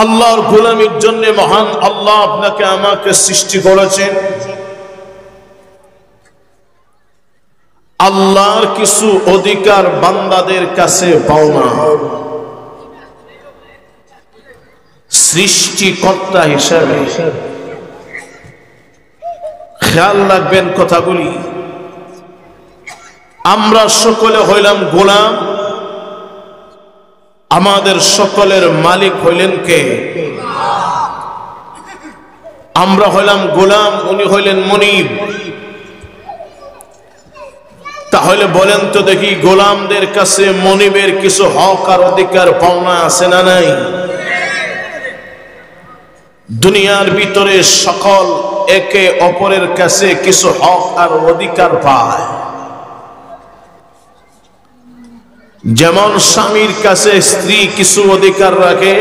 আল্লাহর গোলামির জন্য মহান আল্লাহ আপনাকে আমাকে সৃষ্টি করেছেন। আল্লাহর কিছু অধিকার বান্দাদের কাছে পাওনা। সৃষ্টিকর্তা হিসাবে খেয়াল রাখবেন কথাগুলি। আমরা সকলে হইলাম গোলাম, আমাদের সকলের মালিক হইলেন কে? আমরা হইলাম গোলাম, উনি হইলেন মনিব। তাহলে বলেন তো দেখি, গোলামদের কাছে মনিবের কিছু হক আর অধিকার পাওনা আছে না নাই? দুনিয়ার ভিতরে সকল একে অপরের কাছে কিছু হক আর অধিকার পায়। যেমন স্বামীর কাছে স্ত্রী কিছু অধিকার রাখে,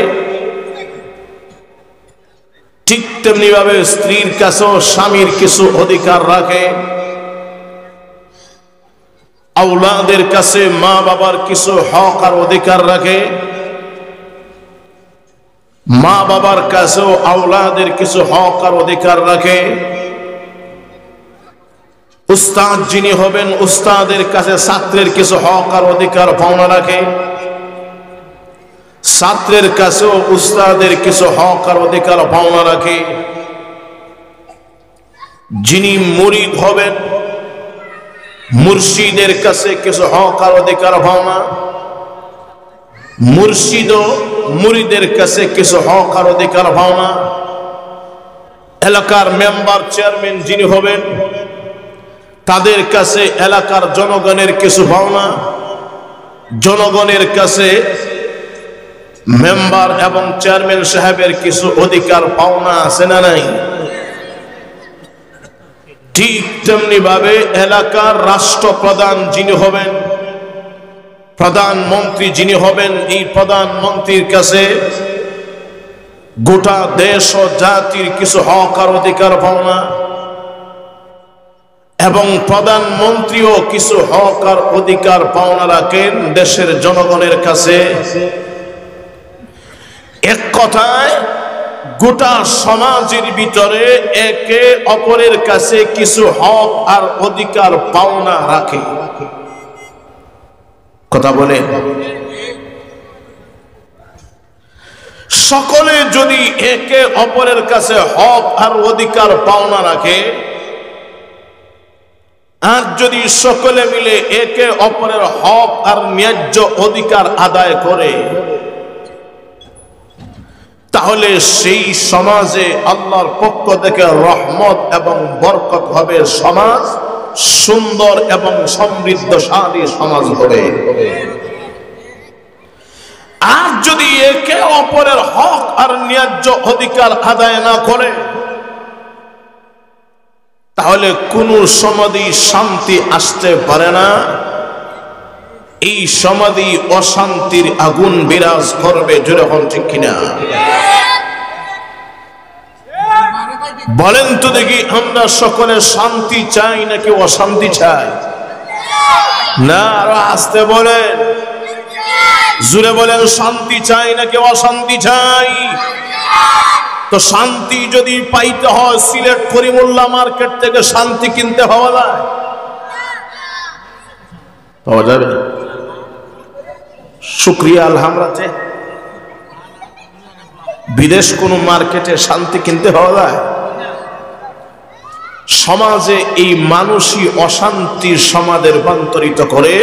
ঠিক তেমনি ভাবে স্ত্রীর কাছেও স্বামীর কিছু অধিকার রাখে। আওলাদের কাছে মা বাবার কিছু হক আর অধিকার রাখে, মা বাবার কাছেও আওলাদের কিছু হক আর অধিকার রাখে। উস্তাদ যিনি হবেন, উস্তাদের কাছে ছাত্রের কিছু হক আর অধিকার পাওনা রাখে। ছাত্রের কাছেও উস্তাদের কিছু হক আর অধিকার পাওনা রাখে। যিনি মুরিদ হবেন, মুর্শিদের কাছে কিছু হক আর অধিকার পাওনা। মুর্শিদও মুরিদের কাছে কিছু হক আর অধিকার পাওনা। এলাকার মেম্বার চেয়ারম্যান যিনি হবেন, তাদের কাছে এলাকার জনগণের কিছু পাওনা। জনগণের কাছে মেম্বার এবং চেয়ারম্যান সাহেবের কিছু অধিকার পাওনা আছে না নাই? ঠিক তেমনি ভাবে এলাকার রাষ্ট্রপ্রধান যিনি হবেন, প্রধানমন্ত্রী যিনি হবেন, এই প্রধানমন্ত্রীর কাছে গোটা দেশ ও জাতির কিছু হক আর অধিকার পাওনা। এবং প্রধানমন্ত্রীও কিছু হক আর অধিকার পাওনা রাখেন দেশের জনগণের কাছে। এক কথায় গোটা সমাজের ভিতরে একে অপরের কাছে কিছু হক আর অধিকার পাওনা রাখে। কথা বলে, সকলে যদি একে অপরের কাছে হক আর অধিকার পাওনা রাখে, আর যদি সকলে মিলে একে অপরের হক আর ন্যায্য অধিকার আদায় করে, তাহলে সেই সমাজে আল্লাহর পক্ষ থেকে রহমত এবং বরকত হবে। সমাজ সুন্দর এবং সমৃদ্ধশালী সমাজ হবে। আর যদি একে অপরের হক আর ন্যায্য অধিকার আদায় না করে, তাহলে কোন সমাজে শান্তি আসতে পারে না। এই সমাজে অশান্তির আগুন বিরাজ করবে। জোরে হন ঠিক কিনা? বলেন তো দেখি, আমরা সকলে শান্তি চাই নাকি অশান্তি চাই? না, আরো আসতে বলেন, জোরে বলেন, শান্তি চাই নাকি অশান্তি চাই? তো শান্তি যদি পাইতে হয়, সিলেট করিমুল্লাহ মার্কেট থেকে শান্তি কিনতে পাওয়া যায়? পাওয়া যাবে? শুকরিয়া আলহামদুলিল্লাহ। বিদেশ কোন মার্কেটে শান্তি কিনতে পাওয়া যায়? সমাজে এই মানুষই অশান্তির সমাজে রূপান্তরিত করে,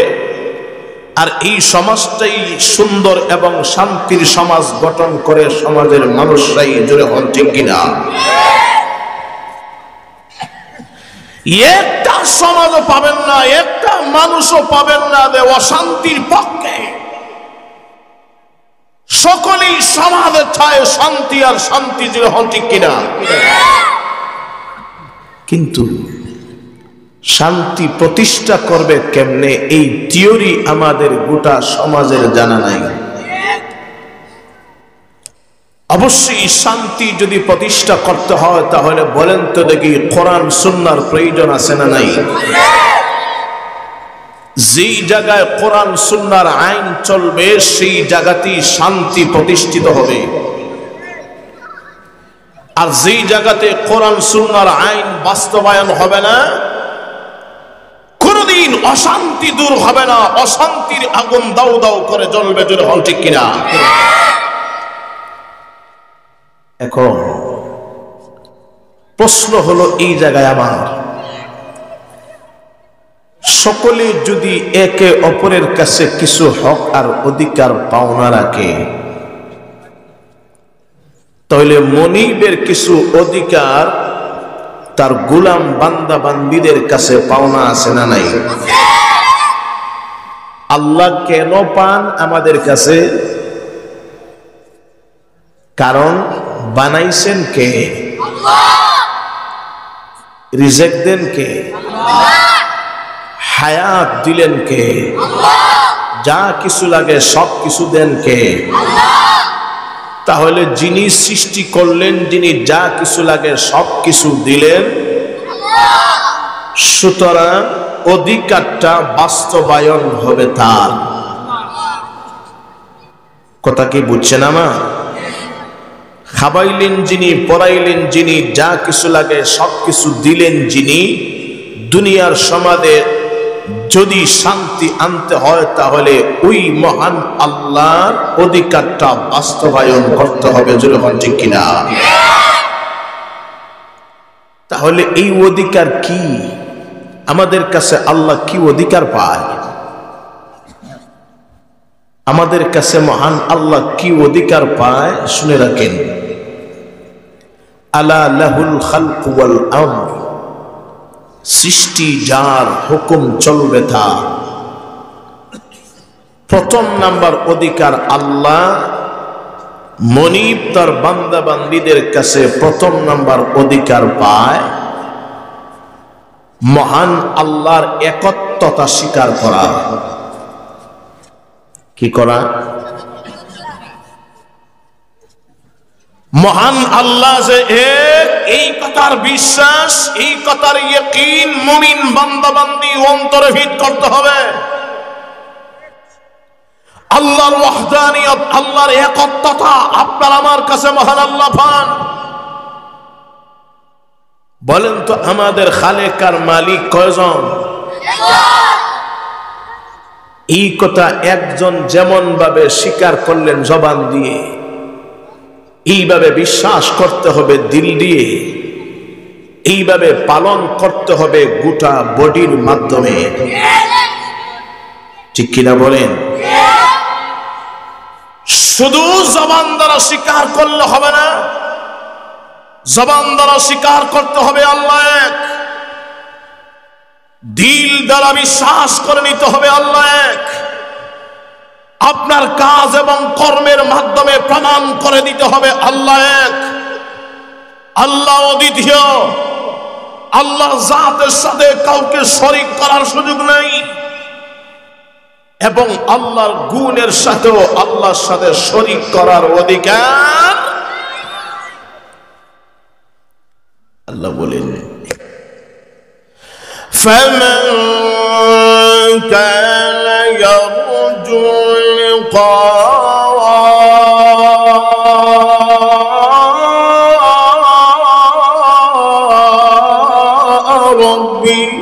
আর এই সমাজটাই সুন্দর এবং শান্তির সমাজ গঠন করে সমাজের মানুষরাই। জোরে হন ঠিক কিনা? একটা সমাজও পাবেন না, একটা মানুষও পাবেন না যে অশান্তির পক্ষে। সকলেই সমাজে চায় শান্তি আর শান্তি। জোরে হন ঠিক কিনা? কিন্তু শান্তি প্রতিষ্ঠা করবে কেমনে, এই থিওরি আমাদের গোটা সমাজের জানা নাই। অবশ্যই শান্তি যদি প্রতিষ্ঠা করতে হয়, তাহলে বলেন তো দেখি, কোরআন সুন্নাহর প্রয়োজন আছে না নাই? যেই জায়গায় কোরআন সুন্নাহর আইন চলবে, সেই জায়গাতেই শান্তি প্রতিষ্ঠিত হবে। আর যেই জায়গাতে কোরআন সুন্নাহর আইন বাস্তবায়ন হবে না, কোনদিন অশান্তি দূর হবে না, অশান্তির আগুন দাউ দাউ করে জ্বলবে। জোরে বল ঠিক কিনা? এখন প্রশ্ন হলো এই জায়গায় আমার, সকলে যদি একে অপরের কাছে কিছু হক আর অধিকার পাওনা রাখে, তাহলে মনিবের কিছু অধিকার তার গোলাম বান্দা বান্দীদের কাছে পাওনা আছে না নাই? আল্লাহ কেন পান আমাদের কাছে? কারণ বানাইছেন কে? রিজিক দেন কে? হায়াত দিলেন কে? যা কিছু লাগে সব কিছু দেন কে? তাহলে যিনি সৃষ্টি করলেন, যিনি যা কিছু লাগে সব কিছু দিলেন, সুতরাং অধিকারটা বাস্তবায়ন হবে তার। কথা কি বুঝছেন আমার? খাবাইলেন যিনি, পড়াইলেন যিনি, যা কিছু লাগে সব কিছু দিলেন যিনি, দুনিয়ার সমাজে যদি শান্তি আনতে হয় তাহলে ওই মহান আল্লাহর অধিকারটা বাস্তবায়ন করতে হবে। জোরে বল ঠিক কিনা? তাহলে এই অধিকার কি? আমাদের কাছে আল্লাহ কি অধিকার পায়? আমাদের কাছে মহান আল্লাহ কি অধিকার পায় শুনে রাখেন। আলা লাহুল খালকু ওয়াল আমর, সৃষ্টি যার, হুকুম চলবে তার। প্রথম নাম্বার অধিকার আল্লাহ, মনিব তার বান্দা বান্দীদের কাছে প্রথম নাম্বার অধিকার পায় মহান আল্লাহর একত্বতা স্বীকার করা। কি করা? মহান আল্লাহ যে এক, এই কথার বিশ্বাস, এই কথার ইয়াকিন মুমিন বান্দা বান্দী অন্তরে ভিত করতে হবে। আল্লাহর ওয়াহদানিয়ত, আল্লাহর একত্বতা আপনার আমার কাছে মহান আল্লাহ পান। বলেন তো আমাদের খালেক আর মালিক কয়জন? এই কথা একজন যেমন ভাবে স্বীকার করলেন জবান দিয়ে, এইভাবে বিশ্বাস করতে হবে দিল দিয়ে, এইভাবে পালন করতে হবে গোটা বডির মাধ্যমে। ঠিক কিনা বলেন? শুধু জবান দ্বারা স্বীকার করলে হবে না, জবান দ্বারা স্বীকার করতে হবে আল্লাহ এক, দিল দ্বারা বিশ্বাস করে নিতে হবে আল্লাহ এক, আপনার কাজ এবং কর্মের মাধ্যমে প্রমাণ করে দিতে হবে আল্লাহ এক, আল্লাহ অদ্বিতীয়, আল্লাহর জাতের সাথে কাউকে শরীক করার সুযোগ নেই, এবং আল্লাহর গুণের সাথেও আল্লাহর সাথে শরীক করার অধিকার আল্লাহ বলেন। فَمَنْ كَانَ يَرْجُو لِقَاءَ رَبِّهِ,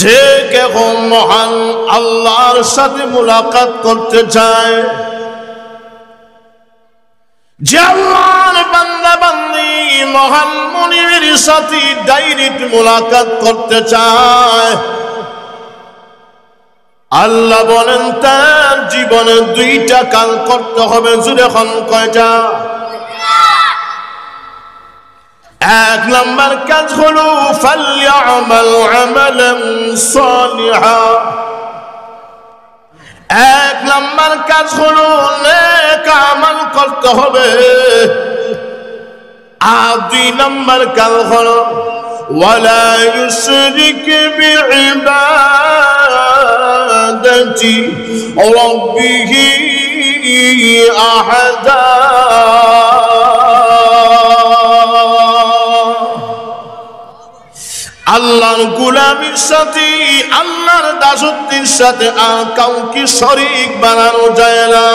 যে কেহ মহান আল্লাহর সাথে মুলাকাত করতে চায়, যে আল্লাহর বান্দা বান্দি মহান মুনিবের সাথে ডাইরেক্ট মুলাকাত করতে চায়, আল্লাহ বলেন তার জীবনে দুইটা কাজ করতে হবে। জুড়ে এখন কয়টা? এক নম্বর কাজ হলো ফালইআমাল আমালান সালিহা, এক নম্বর কাজ হলো নেক আমল করতে হবে। আর দুই নম্বর কাজ হলো ওয়ালা ইউশরিক বিইবাদাতি রাব্বিহি আহাদা, আল্লাহর গোলামির সাথে, আল্লাহর দাসত্বের সাথে আর কাউকে শরীক বানানো যায় না।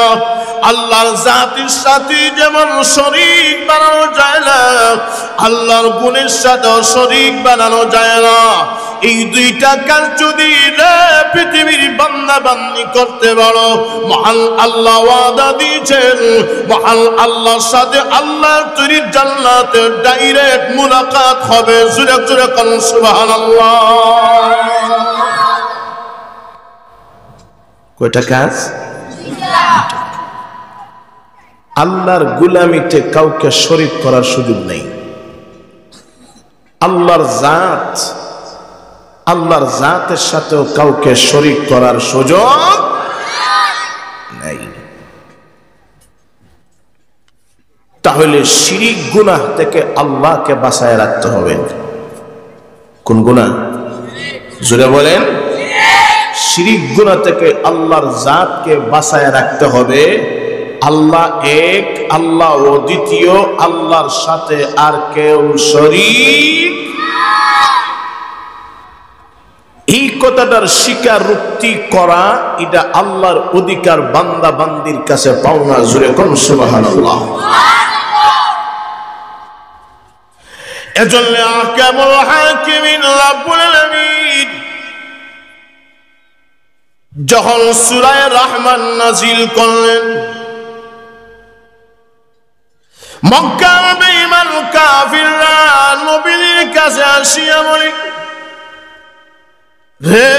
আল্লাহর জাতের সাথে যেমন শরীক বানানো যায় না, আল্লাহর গুণের সাথেও শরীক বানানো যায় না। এই দুইটা কাজ যদি পৃথিবীর বান্দা বান্দি করতে পারো, মহান আল্লাহ ওয়াদা দিয়েছেন, মহান আল্লাহর সাথে আল্লাহর তৈরি জান্নাতের ডাইরেক্ট মুলাকাত হবে। জোরে জোরে বলুন সুবহানাল্লাহ। কয়টা কাজ? আল্লাহর গোলামিতে কাউকে শরীক করার সুযোগ নেই। আল্লাহর জাতের সাথেও কাউকে শরীক করার সুযোগ নেই। তাহলে শিরিক গুনাহ থেকে আল্লাহকে বাঁচায় রাখতে হবে। কোন গুনাহ? জোরে বলেন। শিরিক গুনাহ থেকে আল্লাহর জাতকে বাঁচায় রাখতে হবে। আল্লাহ এক, আল্লাহ অদ্বিতীয়, আল্লাহর সাথে আর কেউ শরীক। এই কথাটার স্বীকারোক্তি করা এটা আল্লাহর অধিকার, বান্দা বান্দির কাছে পাওনা। জোরে কোন সুবহানাল্লাহ। এজন্য আহকামুল হাকিমিন রাব্বুল আলামিন যখন সূরা রহমান নাজিল করলেন, মক্কার বেঈমান কাফিররা নবীর কাছে আসিয়া বলে, হে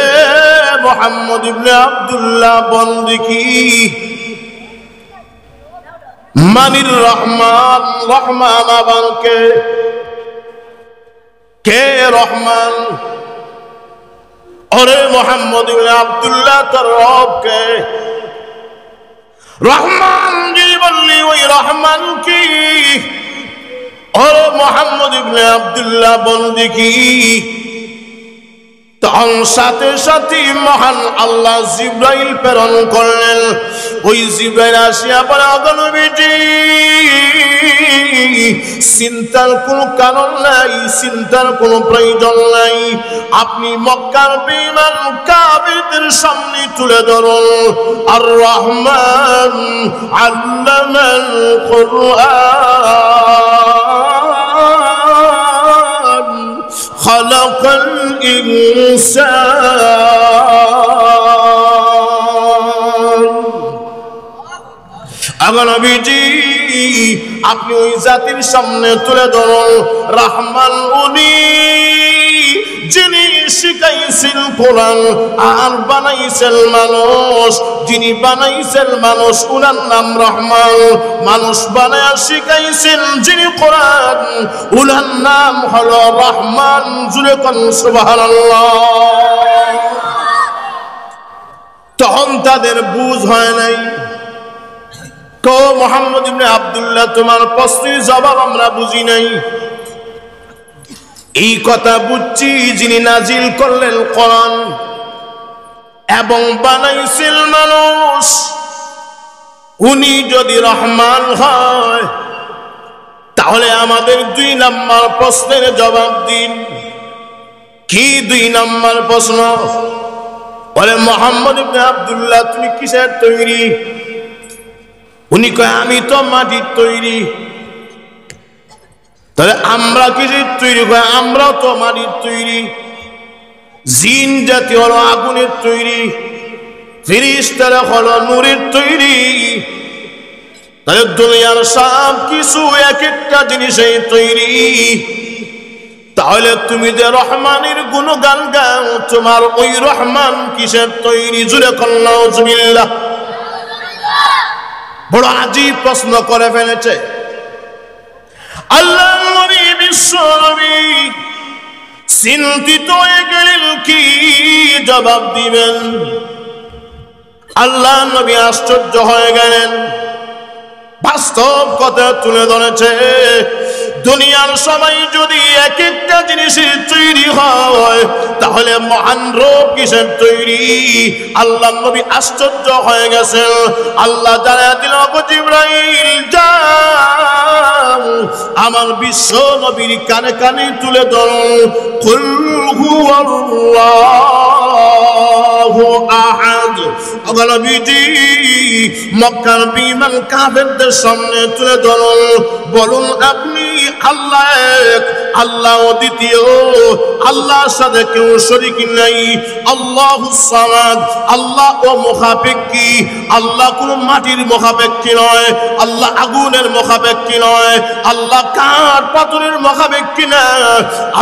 মুহাম্মদ ইবনে আব্দুল্লাহ, বল কি মানির রহমান, রহমান আবার কে রহমান? ওরে মুহাম্মদ ইবনে আব্দুল্লাহ, তোর রব কে? রহমান যিনি বললি ওই রহমান কি? ওরে মুহাম্মদ ইবনে আব্দুল্লাহ, বল দেখি। তখন সাথে সাথে মহান আল্লাহ জিবরাইল প্রেরণ করলেন। ওই জিবরাইল আসিয়া বলে, নবীজি চিন্তার কোনো কারণ নাই, চিন্তার কোনো প্রয়োজন নাই। আপনি মক্কার বেঈমান কাফিরদের সামনে তুলে ধরুন, আর রহমান আল্লামাল কুরআন খালাকাল ইনসান। আমার নবীজি আপনি ওই জাতির সামনে তুলে ধরুন, রহমান উনি যিনি শিখাইছেন কোরআন আর বানাইছেন মানুষ, যিনি বানাইছেন মানুষ উনার নাম রহমান। মানুষ বানায়া শিখাইছেন যিনি কোরআন, উনার নাম হলো রহমান। জুড়ে কোন সুবহানাল্লাহ। তখন তাদের বুঝ হয় নাই। তো মুহাম্মদ ইবনে আব্দুল্লাহ, তোমার প্রশ্নের জবাব আমরা বুঝি নাই। এই কথা বুঝছি, যিনি নাজিল করলেন কোরআন এবং বানাইছেন মানুষ, উনি যদি রহমান হয়, তাহলে আমাদের 2 নম্বর প্রশ্নের জবাব দিন। কি 2 নম্বর প্রশ্ন? বলে, মুহাম্মদ ইবনে আব্দুল্লাহ, তুমি কিসের তৈরি? উনি কয়, আমি তো মাটির তৈরি। তাহলে আমরা কিসের তৈরি? কয়, আমরাও তো মাটির তৈরি। জিন জাতি হলো আগুনের তৈরি, ফেরেশতারা হলো নূরের তৈরি। তাহলে দুনিয়ার সব কিছু এক একটা জিনিসের তৈরি। তাহলে তুমি যে রহমানের গুণগান গাও, তোমার ওই রহমান কিসের তৈরি? জুরে নাউজুবিল্লাহ। বড় আজীব প্রশ্ন করে ফেলেছে। আল্লাহ নবী, বিশ্ব নবী চিন্তিত হয়ে গেলেন, কি জবাব দিবেন? আল্লাহ নবী আশ্চর্য হয়ে গেলেন। বাস্তব কথা তুলে ধরেছে। দুনিয়ার সবাই যদি এক একটা জিনিসের তৈরি হয়, তাহলে মহান রূপ কিসের তৈরি? আল্লাহ নবী আশ্চর্য হয়ে গেছেন। আল্লাহ জানায়া দিল, জিবরাইল যাও, আমার বিশ্ব নবীর কানে কানে তুলে ধরো, কুল হুয়াল্লাহ আল্লাহু আহাদ। নবীজি মক্কার বেঈমান কাফেরদের সামনে তুলে ধরুন, বলুন আপনি আল্লাহ এক, আল্লাহ দ্বিতীয়, আল্লাহর সাথে কেউ শরীক নাই। আল্লাহুস সামাদ, আল্লাহ ও মুখাপেক্ষী, আল্লাহ কোন মাটির মুখাপেক্ষী নয়, আল্লাহ আগুনের মুখাপেক্ষী নয়, আল্লাহ কাঠ পাথরের মুখাপেক্ষী না,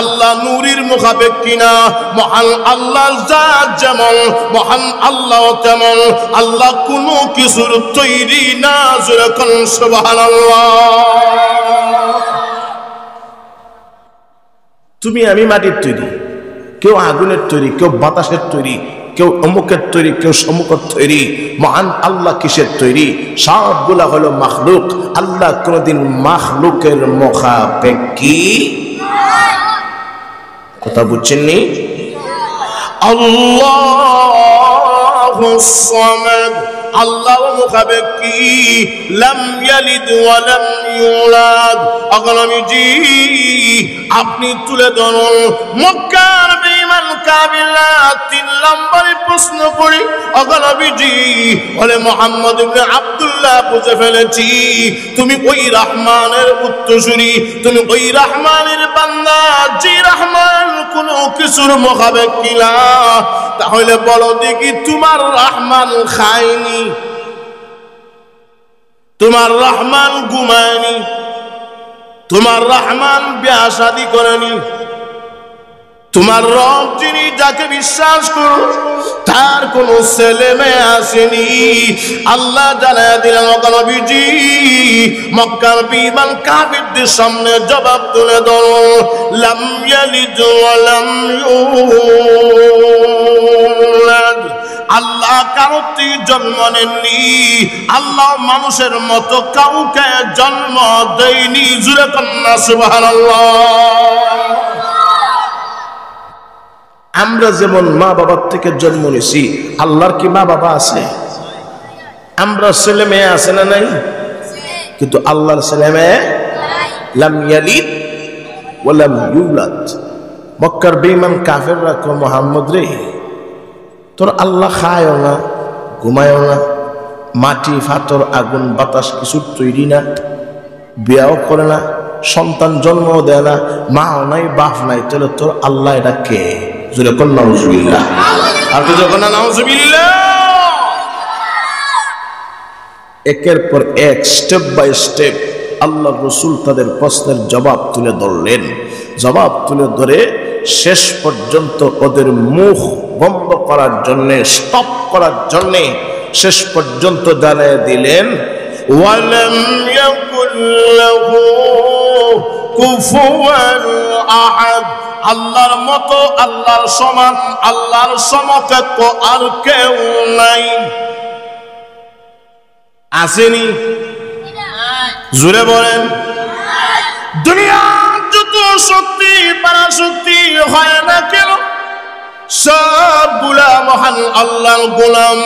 আল্লাহ নূরের মুখাপেক্ষী না। মহান আল্লাহর জাত যেমন, মহান আল্লাহ তেমন। আল্লাহ কোনো কিছুর তৈরি না, যেরকম সুবহানাল্লাহ। তুমি আমি মাটির তৈরি, কেউ আগুনের তৈরি, কেউ বাতাসের তৈরি, কেউ অমুকের তৈরি, কেউ সমুকের তৈরি। মহান আল্লাহ কিসের তৈরি? সবগুলা হলো মাখলুক। আল্লাহ কোনদিন মাখলুকের মুখাপেক্ষী। কথা বুঝছেননি? আল্লাহুস সামাদ, আল্লাহ মুখাপেক্ষী। লাম ইয়ালিদ ওয়া লাম ইউলাদ। নবীজি আপনি তুলে ধরুন মক্কার বেঈমান কাফিররা 3 নম্বরে প্রশ্ন করি, নবীজি বলে মুহাম্মদ ইবনে আব্দুল্লাহ বুঝে ফেলেছি তুমি ওই রহমানের উত্তরসূরি, তুমি ওই রহমানের বান্দা যে রহমান কোনো কিছুর মুখাপেক্ষী না। তাহলে বলো দেখি তোমার রহমান খায়নি, তোমার রহমান ঘুমায়নি, তোমার রহমান বিয়া শাদী করেনি। তোমার রব যিনি, যাকে বিশ্বাস করো তার কোনো ছেলে মেয়ে আসেনি। আল্লাহ জানায় দিলেন নবীজি মক্কার বেঈমান কাফিরদের সামনে জবাব তুলে ধরো, লাম ইয়ালিদ ওয়া লাম ইউলাদ। আল্লাহ কারোর থেকে জন্ম নেননি, আল্লাহ মানুষের মতো কাউকে জন্ম দেয়নি। জুরে কন্যা সুবহানাল্লাহ। আমরা যেমন মা বাবার থেকে জন্ম নিছি, আল্লাহর কি মা বাবা আছে? আমরা ছেলে মেয়ে আছে না নাই? কিন্তু আল্লাহর ছেলে মেয়ে লাম ইয়ালিদ ওয়া লাম ইউলাদ। মক্কার বেঈমান কাফেররা কয় মুহাম্মদ রে, তোর আল্লাহ খায়ও না, ঘুমায়ও না, মাটি পাথর আগুন বাতাস কিছু তৈরি না, বিয়াও করে না, সন্তান জন্ম দেয় না, মাও নাই বাপ নাই, তাহলে তোর আল্লাহ এটা কে? জোরে কোন নাউজুবিল্লাহ। আর তো যখন নাউজুবিল্লাহ। একের পর এক স্টেপ বাই স্টেপ আল্লাহ রাসূল তাদের প্রশ্নের জবাব তুলে ধরলেন। জবাব তুলে ধরে শেষ পর্যন্ত ওদের মুখ বন্ধ করার জন্য, স্টপ করার জন্য শেষ পর্যন্ত জানিয়ে দিলেন, ওয়ালাম ইয়াকুল লাহু কুফুয়ান আহাদ। আল্লাহর মতো, আল্লাহর সমান, আল্লাহর সমকক্ষ আর কেউ নাই। আসেনি? জোরে বলেন। দুনিয়ার যত শক্তি পরাশক্তি হয় না কেন, সবগুলা মহান আল্লাহর গোলাম।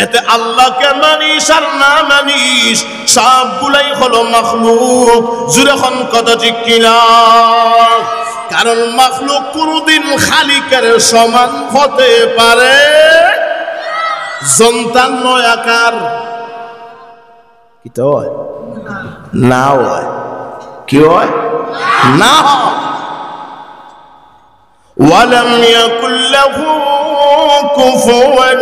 এতে আল্লাহকে মানিস আর না মানিস সবগুলাই হলো মাখলুক। জোরে কোন কথা ঠিক কিনা? কারণ মাখলুক কোনদিন খালিকের সমান হতে পারে সন্তান নয়, আকার কি তো হয় না, হয় কি হয় না। ওয়ালাম ইয়াকুল লাহু কুফুয়ান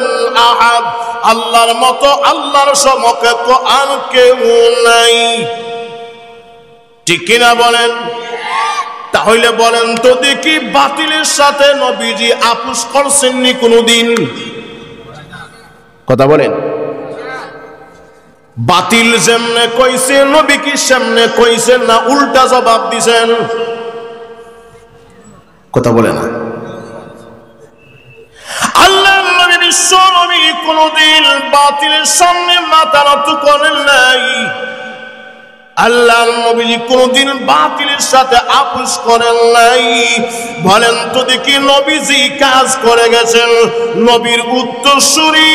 আহাদ। আল্লাহর মতো, আল্লাহর সমকক্ষ আর কেউ নাই। ঠিক কিনা বলেন? তাহলে বলেন তো দেখি, বাতিলের সাথে নবীজি আপোষ করছেননি কোনদিন? কথা বলেন। বাতিল যেমনে কইছে, নবী কি সামনে কইছেন না উল্টা জবাব দিছেন? কথা বলে না। আল্লাহ নবী, বিশ্ব নবী কোনদিন বাতিলের সামনে মাথা নত করেন নাই। আল্লাহর নবী কোনদিন বাতিলের সাথে আপোষ করেন নাই। বলেন তো দেখি, নবীজি কাজ করে গেছেন, নবীর উত্তরসূরি,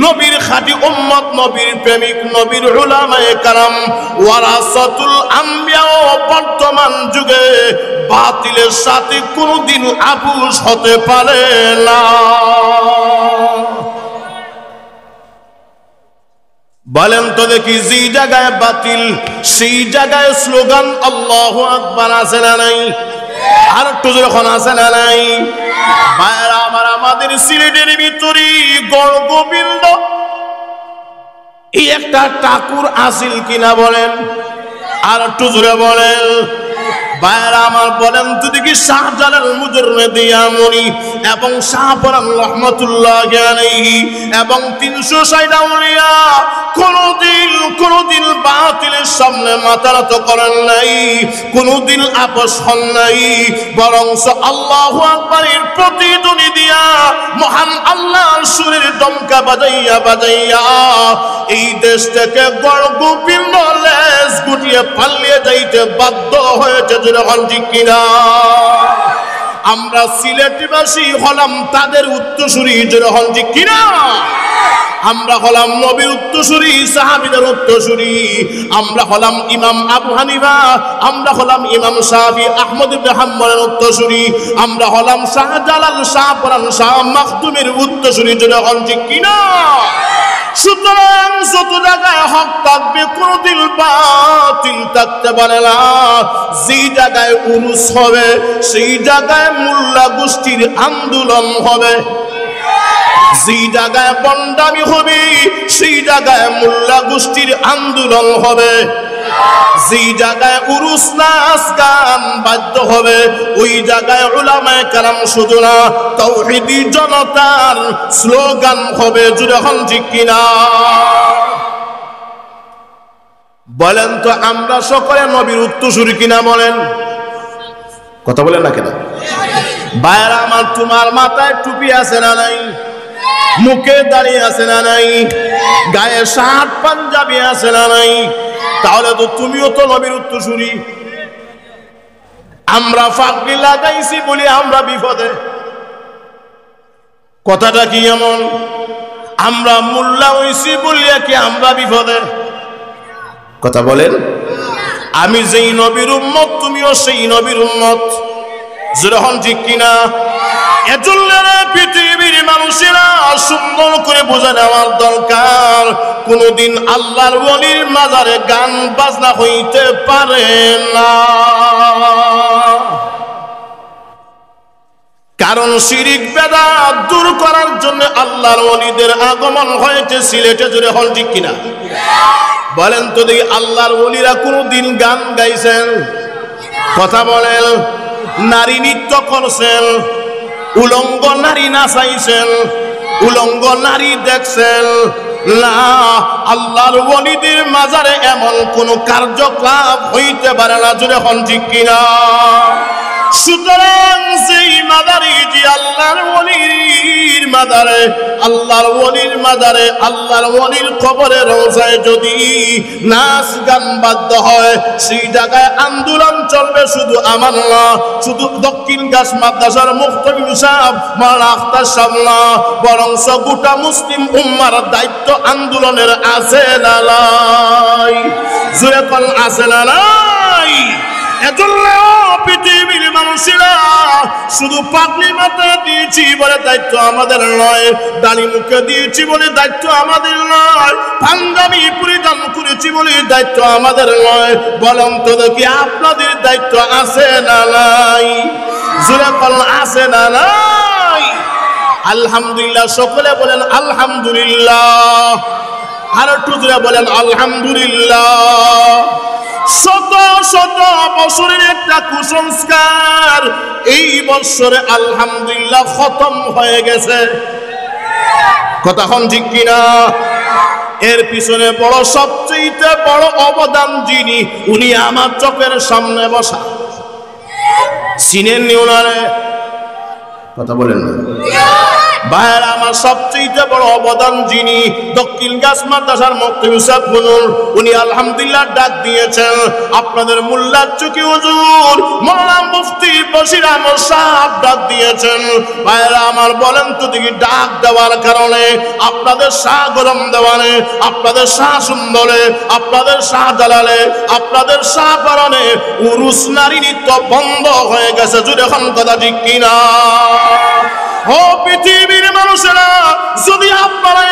নবীর খাঁটি উম্মত, নবীর প্রেমিক, নবীর উলামায়ে কারাম, ওয়ারাসাতুল আম্বিয়া, বর্তমান যুগে বাতিলের সাথে কোনোদিন আপোষ হতে পারে না। বলেন তো দেখি, যে জায়গায় বাতিল সেই জায়গায় স্লোগান আল্লাহু আকবার আছে না নাই? আর একটু যখন আছে না নাই? ভাইরা আমার, আমাদের সিলেটের ভিতরে গড়গোবিন্দ এই একটা ঠাকুর আসিল কিনা বলেন? আর একটু জোরে বলেন। ভাইরা আমার, বলেন তো দেখি, শাহজালাল মুজাররিদিয়ামনি এবং শাহপরান রহমাতুল্লাহি আলাইহি এবং 360 আউলিয়া কোনদিন বাতিলের সামনে মাথা নত করেন নাই, কোনদিন আপোষ হন নাই, বরং আল্লাহু আকবারের প্রতিধ্বনি দিয়া মহান আল্লাহর সুরের ডমকা বাজাইয়া বাজাইয়া এই দেশ থেকে গড়গোবিন্দ লেজ গুটিয়ে পালিয়ে যাইতে বাধ্য হয়েছে। যখন ঠিক কিনা? আমরা সিলেটবাসী হলাম তাদের উত্তরসূরি। যখন ঠিক কিনা? আমরা হলাম নবীর উত্তরসূরি, সাহাবীদের উত্তরসূরি। আমরা হলাম ইমাম আবু হানিফা, আমরা হলাম ইমাম শাফি, আহমদ ইবনে হাম্বলের উত্তরসূরি। আমরা হলাম শাহজালাল, শাহপরান, শাহ মাখদুমের উত্তরসূরি। যখন ঠিক কিনা? সুতরাং যত জায়গায় হক থাকবে কোনদিন বাতিল থাকতে পারে না। যে জায়গায় উরুস হবে সেই জায়গায় মোল্লা গোষ্ঠীর আন্দোলন হবে, যে জায়গায় বন্ডামি হবে সেই জায়গায় মোল্লা গোষ্ঠীর আন্দোলন হবে, যে জায়গায় উরুস নাচ গান বাদ্য হবে ওই জায়গায় উলামায়ে কেরাম শুধু না তাওহীদি জনতার স্লোগান হবে। যখন ঠিক কিনা? বলেন তো, আমরা সকলে নবীর উত্তরসূরি কিনা বলেন? কথা বলেন না কেন? ভাইরা আমার, তোমার মাথায় টুপি আছে না নাই? মুখে দাঁড়িয়ে আছে না নাই? গায়ে শার্ট পাঞ্জাবি আছে না নাই? তাহলে তো তুমিও তো নবীর উত্তরসূরি। আমরা ফাঁকলি লাগাইছি বলি আমরা বিপদে। কথাটা কি এমন? আমরা মোল্লা হইছি বলিয়া কি আমরা বিপদে? কথা বলেন। আমি যেই নবীর উম্মত তুমিও সেই নবীর উম্মত। যখন ঠিক কিনা? এজন্য পৃথিবীর মানুষেরা সুন্দর করে বোঝা নেওয়ার দরকার, কোনদিন আল্লাহর ওলির মাজারে গান বাজনা হইতে পারে না। কারণ শিরিক বেদাত দূর করার জন্য আল্লাহর ওলিদের আগমন হয়েছে সিলেটে। জুড়ে হল ঠিক কিনা? বলেন তো দেখি, আল্লাহর ওলিরা কোনদিন গান গাইছেন? কথা বলেন। নারী নৃত্য করছেন? উলঙ্গ নারী নাচাইছেন? উলঙ্গ নারী দেখছেন? না, আল্লাহর ওলিদের মাজারে এমন কোন কার্যকলাপ হইতে পারে না। জুড়ে হন ঠিক কিনা? সুতরাং সেই মাজারে, যে আল্লাহর ওলির মাজারে, আল্লাহর ওলির মাজারে, আল্লাহর ওলির কবরে রওজায় যদি নাচ গান বাদ্য হয় সেই জায়গায় আন্দোলন চলবে। শুধু আমার না, শুধু দক্ষিণ গাছ মাদ্রাসার মুফতি সাহেব মাওলানা আখতার সাহেব না, বরং গোটা মুসলিম উম্মার দায়িত্ব আন্দোলনের আছে না নাই? জোরে কোন আছে না নাই? এজন্য পৃথিবীর মানুষেরা শুধু পাগলি মাথায় দিয়েছি বলে দায়িত্ব আমাদের নয়, দাড়ি মুখে দিয়েছি বলে দায়িত্ব আমাদের নয়, পাঞ্জাবি পরিধান করেছি বলে দায়িত্ব আমাদের নয়। বলেন তো দেখি, আপনাদের দায়িত্ব আছে না নাই? জোরে বলেন, আছে না নাই? আলহামদুলিল্লাহ। সকলে বলেন আলহামদুলিল্লাহ। আর একটু জোরে বলেন আলহামদুলিল্লাহ। শত শত বছরের একটা কুসংস্কার এই বছরে আলহামদুলিল্লাহ খতম হয়ে গেছে। কথা হন ঠিক কিনা? এর পিছনে বড়, সবচেয়ে বড় অবদান যিনি, উনি আমার চোখের সামনে বসা। চিনেননি ওনারে? কথা বলেন না। ভাইয়ের আমার সবচেয়ে বড় অবদান যিনি দক্ষিণ গাছ মাদ্রাসার মুফতি ইউসুফ হুজুর, উনি আলহামদুলিল্লাহ ডাক দিয়েছেন আপনাদের মোল্লার চুকি হুজুর মাওলানা মুফতি বশির আহমদ সাহেব ডাক দিয়েছেন। ভাইয়েরা আমার বলেন তো দেখি, ডাক দেওয়ার কারণে আপনাদের শাহ গরম দেওয়ানে, আপনাদের শাহ সুন্দরে, আপনাদের শাহ জালালে, আপনাদের শাহ পারণে উরুস নারী নৃত্য বন্ধ হয়ে গেছে। জুড়ে এখন কথা ঠিক কিনা? ও পৃথিবীর মানুষেরা, যদি আপনারা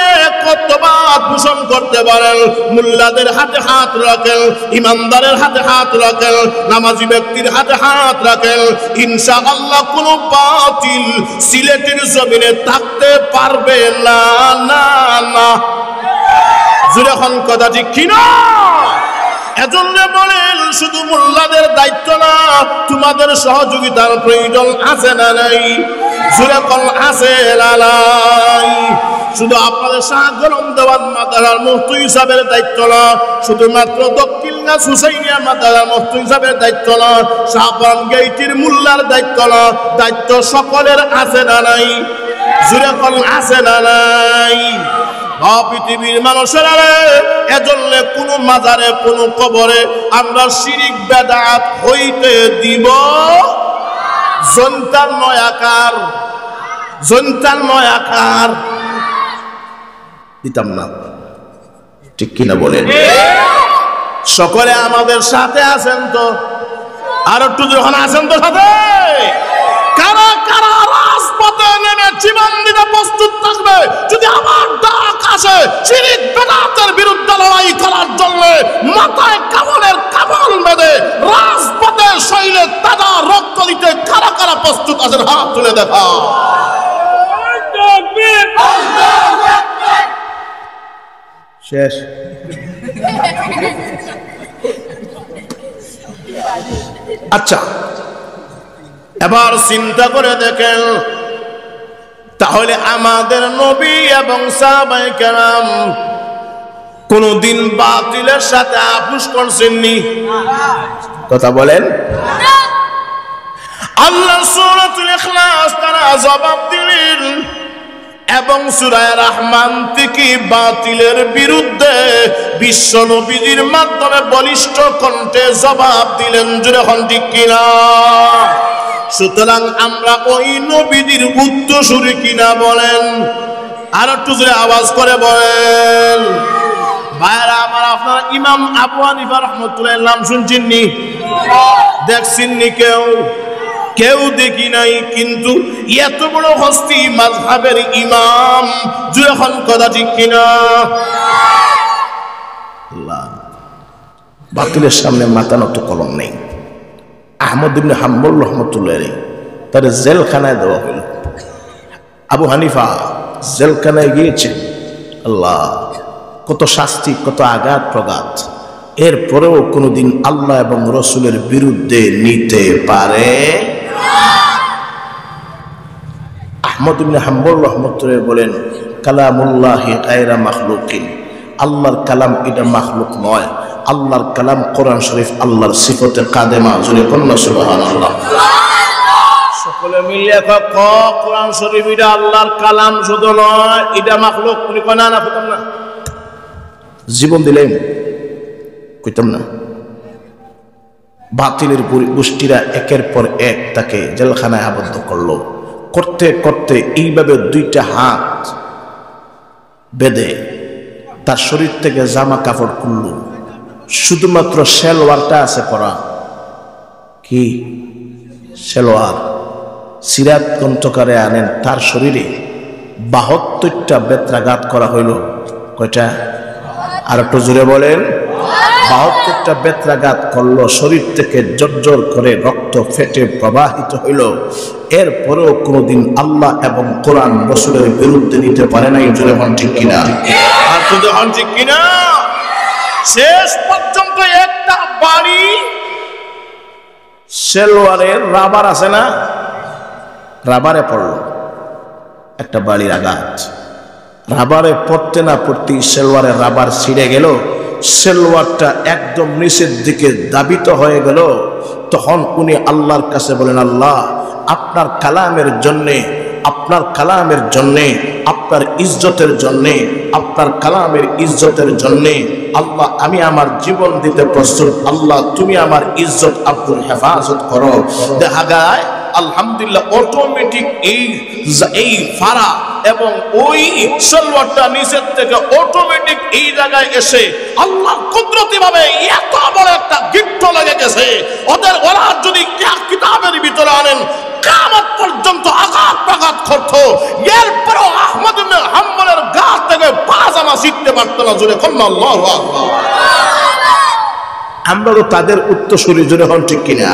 কর্তব্য পোষণ করতে পারেন, মুল্লাদের হাতে হাত রাখেন, ইমানদারের হাতে হাত রাখেন, নামাজি ব্যক্তির হাতে হাত রাখেন, ইনশাআল্লাহ কোনো বাতিল সিলেটের জমিনে থাকতে পারবে না। না না, জুড়ে এখন কথা ঠিক কিনা? এজন্য বলেন, শুধু মোল্লাদের দায়িত্ব না, তোমাদের সহযোগিতার প্রয়োজন আছে না নাই? জুড়ে কোন আছে না নাই? শুধু আপনাদের শাহ গরম দেওয়ার মাদ্রাসার মুফতি হিসাবের দায়িত্ব না, শুধুমাত্র দক্ষিণ গাছ হুসাইনিয়া মাদ্রাসার মুফতি হিসাবের দায়িত্ব না, শাহবান গেইটির মোল্লার দায়িত্ব না, দায়িত্ব সকলের আছে না নাই? জুড়ে কোন আছে না নাই? পৃথিবীর মানুষেরা, এজন্য কোন মাজারে কোন কবরে আমরা শিরিক বেদাত হইতে দিব জন্তার নয় আকার দিতাম না। ঠিক কিনা বলেন? সকলে আমাদের সাথে আছেন তো? আর একটু যখন আছেন তো সাথে, কারা কারা রাজপথে নেমে জীবন দিতে প্রস্তুত থাকবে যদি আমার ডাক আসে শিরিক বেদাতের বিরুদ্ধে লড়াই করার জন্য? মাথায় কামড়ের কামড় বেঁধে রাজপথে শৈলে তাজা রক্ত দিতে কারা কারা প্রস্তুত আছেন? হাত তুলে দেখা। শেষ। আচ্ছা, এবার চিন্তা করে দেখেন, তাহলে আমাদের নবী এবং সাহাবায়ে কেরাম কোনদিন বাতিলের সাথে আপোষ করছেননি? কথা বলেন। আল্লাহ সূরাতুল ইখলাস তারা জবাব দিলেন এবং সূরা রহমান থেকে বাতিলের বিরুদ্ধে বিশ্ব নবীর মাধ্যমে বলিষ্ঠ কণ্ঠে জবাব দিলেন। জোরে হন ঠিক কিনা? সুতরাং আমরা ওই নবীর উত্তরসূরি কিনা বলেন? আর একটু জোরে আওয়াজ করে বলেন। ভাইরা আমার, আপনারা ইমাম আবু হানিফা রাহমাতুল্লাহ নাম শুনছেননি? দেখছেননি? কেউ দেখি নাই, কিন্তু এত বড় হস্তি মাযহাবের ইমাম। যখন কথা ঠিক কিনা? বাতিলের সামনে মাথা নত কলম নেই। আহমদ ইবনে হাম্বল রাহমাতুল্লাহ আলাইহি তার জেলখানায় দেওয়া হলো। আবু হানিফা জেলখানায় গিয়েছেন। আল্লাহ, কত শাস্তি, কত আঘাত প্রঘাত, এরপরেও কোনোদিন আল্লাহ এবং রসুলের বিরুদ্ধে নিতে পারে? আহমদ ইবনে হাম্বল রাহমাতুল্লাহ বলেন, কালামুল্লাহি গায়রা মাখলুকিন, আল্লাহর কালাম এটা মাখলুক নয়। আল্লাহর কালাম কোরআন শরীফ আল্লাহর সিফতে কাদেমা। জুড়ে কন্যা সুবহানাল্লাহ। সকলে মিলে কোরআন শরীফ এটা আল্লাহর কালাম শুধু নয়, এটা মাখলুক। উনি কয় না, কইতাম না, জীবন দিলেন, কইতাম না। বাতিলের গোষ্ঠীরা একের পর এক তাকে জেলখানায় আবদ্ধ করলো। করতে করতে এইভাবে দুইটা হাত বেঁধে তার শরীর থেকে জামা কাপড় খুলল, শুধুমাত্র সেলোয়ারটা আছে পরা। কি সেলোয়ার? সিরাত গ্রন্থকারে আনেন তার শরীরে ৭২টা বেত্রাঘাত করা হইল। কয়টা? আর একটু জোরে বলেন। ৭২টা বেত্রাঘাত করলো, শরীর থেকে জর্জর করে রক্ত ফেটে প্রবাহিত হইল। এরপরেও কোনোদিন আল্লাহ এবং কোরআন রসুলের বিরুদ্ধে নিতে পারে নাই। জোরে হন ঠিক কিনা? আর জোরে হন ঠিক কিনা? শেষ পর্যন্ত একটা বাড়ি সেলোয়ারের রাবার আছে না, রাবারে পড়লো একটা বাড়ির আঘাত। রাবারে পড়তে না পড়তেই সেলোয়ারের রাবার ছিঁড়ে গেল, সেলোয়ারটা একদম নিচের দিকে দাবিত হয়ে গেল। তখন উনি আল্লাহর কাছে বলেন, আল্লাহ, আপনার কালামের জন্যে আপনার কালামের জন্যে, আপনার ইজ্জতের জন্যে, আপনার কালামের ইজ্জতের জন্যে আল্লাহ আমি আমার জীবন দিতে প্রস্তুত। আল্লাহ তুমি আমার ইজ্জত আব্দুল হেফাজত করো। দেখা যায় আলহামদুলিল্লাহ অটোমেটিক এই ফারা এবং ওই সলওয়ারটা নিচের থেকে অটোমেটিক এই জায়গায় এসে আল্লাহ কুদরতি ভাবে এত বড় একটা গিফট লেগে গেছে ওদের। ওরা যদি কিতাবের ভিতরে আনেন কিয়ামত পর্যন্ত আঘাত পাঘাত করতো, এরপরও আহমদ ইবনে হাম্বলের গাছ থেকে পাজামা শিখতে পারতো না। জোরে কোন আল্লাহু আকবার। আমরা তো তাদের উত্তরসূরি, জোরে হন ঠিক কিনা?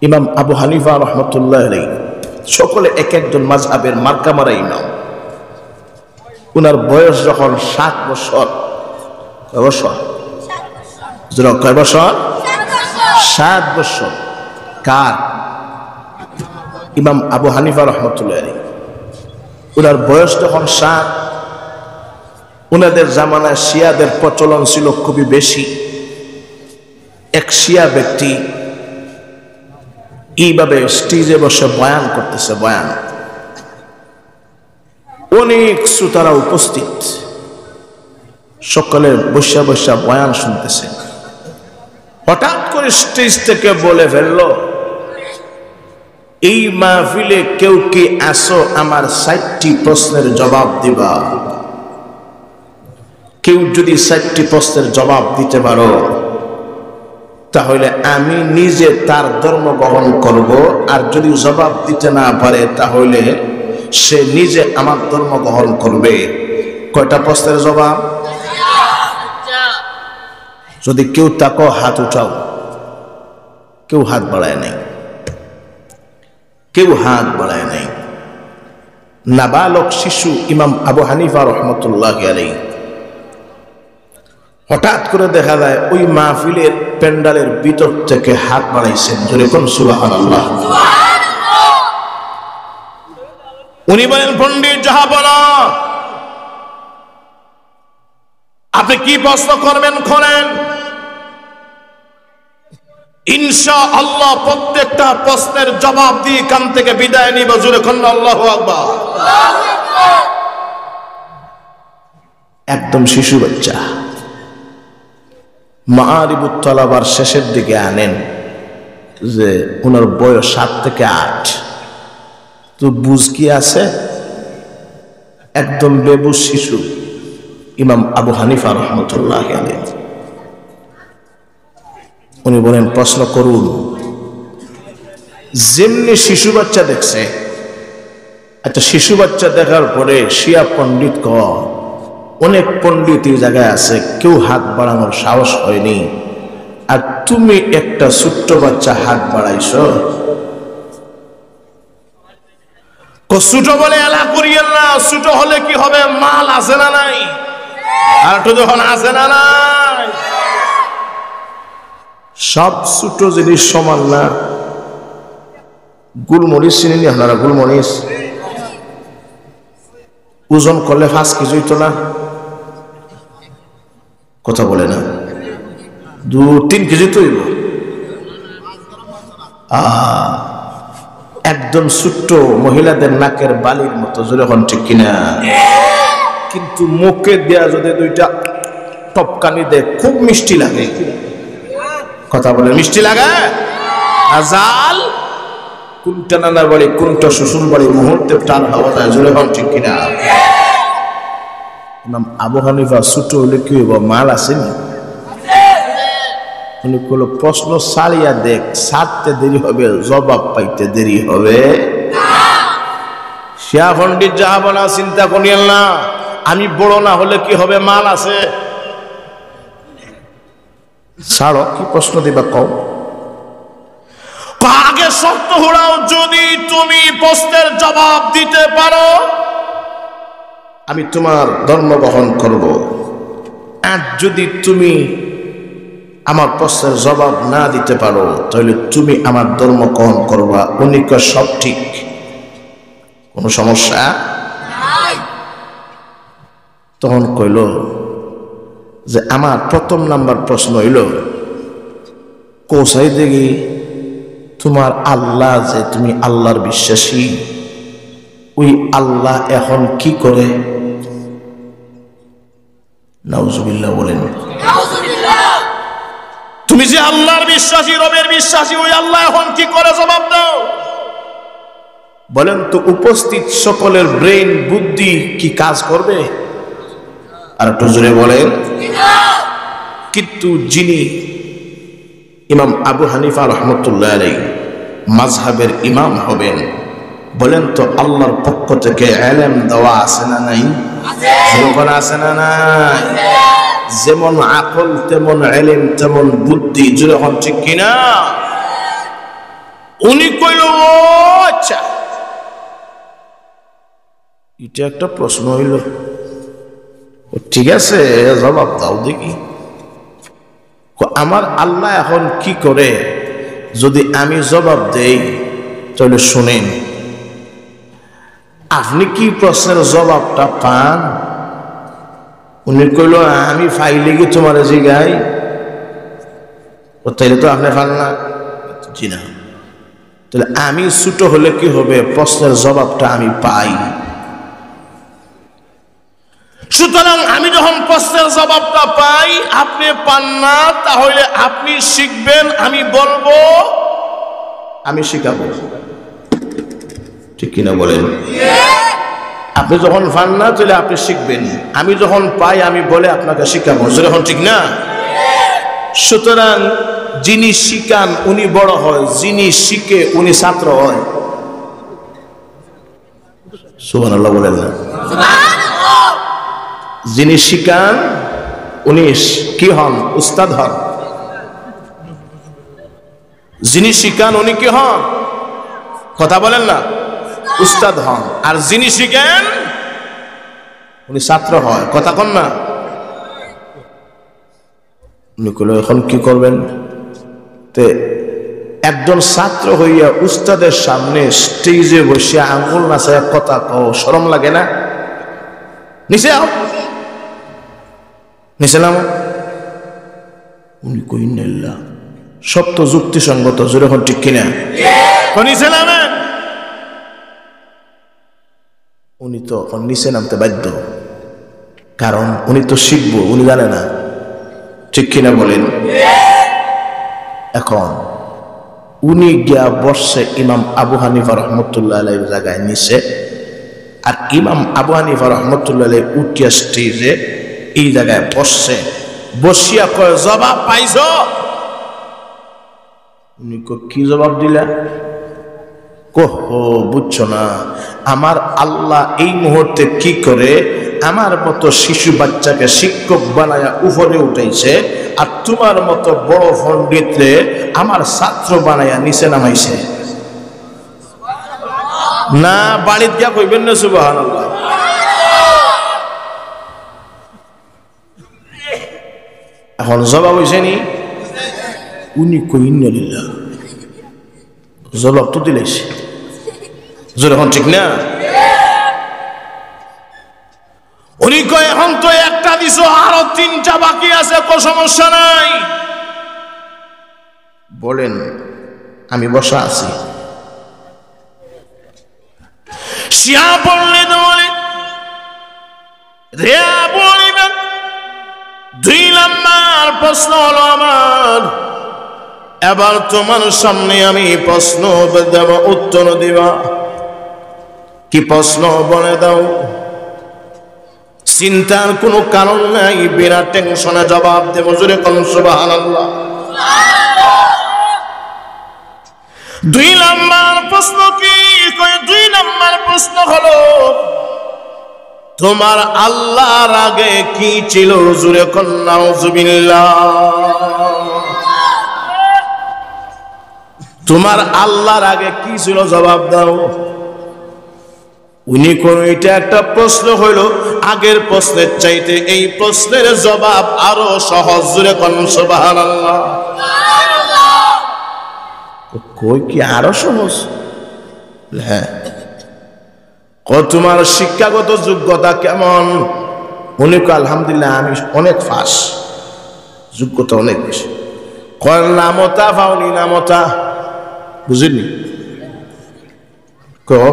ইমাম আবু হানিফা রহমতুল্লাহ আলাইহি সকলে এক একজন মাযহাবের মার্কা মারা ইমাম। উনার বয়স যখন 7 বছর, কয় বছর? কয় বছর? 7 বছর। কার? ইমাম আবু হানিফা রহমতুল্লাহ আলাইহি। উনার বয়স যখন 7, উনাদের জামানায় শিয়াদের প্রচলন ছিল খুবই বেশি। এক শিয়া ব্যক্তি এইভাবে স্টেজে বসে বয়ান করতেছে, বয়ান, অনেক শ্রোতারা উপস্থিত, সকলে বসা বসা বয়ান শুনতেছে। হঠাৎ করে স্টেজ থেকে বলে ফেললো, এই মাহফিলে কেউ কি আসো আমার 60টি প্রশ্নের জবাব দিবা? কেউ যদি 60টি প্রশ্নের জবাব দিতে পারো তাহলে আমি নিজে তার ধর্ম গ্রহণ করব, আর যদি জবাব দিতে না পারে তাহলে সে নিজে আমার ধর্ম গ্রহণ করবে। কয়টা প্রশ্নের জবাব? যদি কেউ তাকো হাত উঠাও। কেউ হাত বাড়ায় নাই, কেউ হাত বাড়ায় নাই। নাবালক শিশু ইমাম আবু হানিফা রহমতুল্লাহ আলাইহি হঠাৎ করে দেখা যায় ওই মাহফিলের প্যান্ডালের ভিতর থেকে হাত বাড়াইছেন। জোরে কোন সুবহানাল্লাহ। উনি বলেন, পণ্ডিত জাহাবনা আপনি কি প্রশ্ন করবেন করেন, ইনশাআল্লাহ প্রত্যেকটা প্রশ্নের জবাব দিয়ে কান থেকে বিদায় নিব। জোরে কোন আল্লাহু আকবার। একদম শিশু বাচ্চা, মাআরিবুত তালাবার শেষের দিকে আনেন, যে ওনার বয়স 7 থেকে 8। তো বুঝ কি আছে? একদম বেবুঝ শিশু ইমাম আবু হানিফা রহমতুল্লাহ আলাইহি। উনি বলেন, প্রশ্ন করুন। যেমনি শিশু বাচ্চা দেখছে, একটা শিশু বাচ্চা দেখার পরে শিয়া পণ্ডিত কয়, অনেক পণ্ডিত এই জায়গায় আছে, কেউ হাত বাড়ানোর সাহস হয়নি, আর তুমি একটা ছোট্ট বাচ্চা হাত বাড়াইছ। ছোট বলে এলা করিয়েন না, ছোট হলে কি হবে? মাল আছে না নাই? আর তো যখন আছে না নাই, সব ছোট জিনিস সমান না। গুলমরিচ চিনি নি আপনারা? গুলমরিচ ওজন করলে 5 কেজি হইতো না? কথা বলে না? 2-3 কেজি তো হইব। একদম ছোট্ট মহিলাদের নাকের বালির মতো। জোরে হন ঠিক কিনা? কিন্তু মুখে দেয়া যদি 2টা টপকানি দেয় খুব মিষ্টি লাগে। কথা বলে মিষ্টি লাগে? আজাল কোনটা নানা বাড়ি কোনটা শ্বশুর বাড়ি মুহূর্তে টান হওয়া যায়। জোরে হন ঠিক কিনা? ইমাম আবু হানিফা ছোট হলে কি হইব? মাল আসেনি? উনি কোন প্রশ্ন সারিয়া দেখ, সারতে দেরি হবে, জবাব পাইতে দেরি হবে। শিয়া পণ্ডিত জাহাবনা চিন্তা করিয়েন না, আমি বড় না হলে কি হবে? মাল আছে। ছাড়ো, কি প্রশ্ন দিবা কও? আগে শর্ত হলাও, যদি তুমি প্রশ্নের জবাব দিতে পারো আমি তোমার ধর্ম গ্রহণ করব, আর যদি তুমি আমার প্রশ্নের জবাব না দিতে পারো তাহলে তুমি আমার ধর্ম গ্রহণ করবা। উনি কয় সব ঠিক, কোনো সমস্যা নাই। তখন কইল যে আমার প্রথম নাম্বার প্রশ্ন হইল, কোসাই দেখি তোমার আল্লাহ যে তুমি আল্লাহর বিশ্বাসী, ওই আল্লাহ এখন কি করে? নাউজুবিল্লাহ বলেন। তুমি যে আল্লাহর বিশ্বাসী, রবের বিশ্বাসী, ওই আল্লাহ এখন কি করে? জবাব দাও। বলেন তো উপস্থিত সকলের ব্রেন বুদ্ধি কি কাজ করবে? আর একটু জোরে বলেন। কিন্তু যিনি ইমাম আবু হানিফা রহমতুল্লাহ আলাইহি মাযহাবের ইমাম হবেন, বলেন তো আল্লাহর পক্ষ থেকে ইলম দেওয়া আছে না নাই? যখন আছে না নাই? যেমন আকল তেমন ইলম তেমন বুদ্ধি, যখন ঠিক কিনা? উনি কইল আচ্ছা, এটা একটা প্রশ্ন হইল, ঠিক আছে জবাব দাও দেখি। আমার আল্লাহ এখন কি করে? যদি আমি জবাব দেই তাহলে শুনেন। আপনি কি প্রশ্নের জবাবটা পান? উনি কইল আমি ফাইলে কি তোমার জিগাই? তাইলে তো আপনি পান না। জি না। তাহলে আমি ছোট হলে কি হবে? প্রশ্নের জবাবটা আমি পাই। সুতরাং আমি যখন প্রশ্নের জবাবটা পাই, আপনি পান না, তাহলে আপনি শিখবেন, আমি বলবো, আমি শিখাবো। ঠিক কিনা বলেন? আপনি যখন পান না তাহলে আপনি শিখবেন, আমি যখন পাই আমি বলে আপনাকে শিখাবো। যখন ঠিক না? সুতরাং যিনি শিখান উনি বড় হয়, যিনি শিখে উনি ছাত্র হয়। সুবহানাল্লাহ বলেন না? যিনি শিখান উনি কি হন? উস্তাদ হন। যিনি শিখান উনি কি হন? কথা বলেন না? উস্তাদ হন। আর যিনি শিখেন উনি ছাত্র হয়। কথা কন না? উনি কইল এখন কি করবেন? তে একজন ছাত্র হইয়া উস্তাদের সামনে স্টেজে বসে আঙ্গুল নাচায় কথা কও, শরম লাগে না? নিচে আও, নিচে নামো। উনি কইন না, সব তো যুক্তিসঙ্গত, যখন ঠিক কিনা? নিচে নামেন। উনি তো এখন নিচে নামতে বাধ্য, কারণ উনি তো শিখবো, উনি জানে না। ঠিক কিনা বলেন? এখন উনি গিয়া বসছে ইমাম আবু হানিফা রহমতুল্লাহ আলাইহির জায়গায় নিচে, আর ইমাম আবু হানিফা রহমতুল্লাহ আলাইহি উঠিয়া স্টেজে এই জায়গায় বসছে। বসিয়া কয় জবাব পাইছ? উনি কি জবাব দিলা? বুঝছো না, আমার আল্লাহ এই মুহূর্তে কি করে আমার মতো শিশু বাচ্চাকে শিক্ষক বানায়া উপরে উঠাইছে, আর তোমার মতো বড় পণ্ডিতরে আমার ছাত্র বানায়া নিচে নামাইছে। না বাড়িতে গিয়া কইবেন না সুবহানাল্লাহ? এখন জবাব হয়েছে নি? উনি কইন জবাব তো দিলেছে, যখন ঠিক না? উনি কয় এখন তো একটা দিছো, আরো তিনটা বাকি আছে, কোনো সমস্যা নাই। বলেন আমি বসা আছি। শিয়া বললে বলে বলিবেন 2 নম্বর প্রশ্ন হলো আমার, এবার তোমার সামনে আমি প্রশ্ন দেব, উত্তর দিবা। কি প্রশ্ন বলে দাও? চিন্তার কোনো কারণ নাই, বিনা টেনশনে জবাব দেব। জোরে কোন সুবহানাল্লাহ। 2 নম্বর প্রশ্ন কি? 2 নম্বর প্রশ্ন হলো তোমার আল্লাহর আগে কি ছিল? জোরে কোন নাউজুবিল্লাহ। তোমার আল্লাহর আগে কি ছিল? জবাব দাও। উনি কোন এটা একটা প্রশ্ন হইল, আগের প্রশ্নের চাইতে এই প্রশ্নের জবাব আরো সহজ। জোরে কোন সুবহানাল্লাহ। কই কি আরো সহজ? হ্যাঁ। তোমার শিক্ষাগত যোগ্যতা কেমন? উনি কয় আলহামদুলিল্লাহ আমি অনেক ফাঁস, যোগ্যতা অনেক বেশি। কয় নামতা পাওনি? নামতা বুঝিনি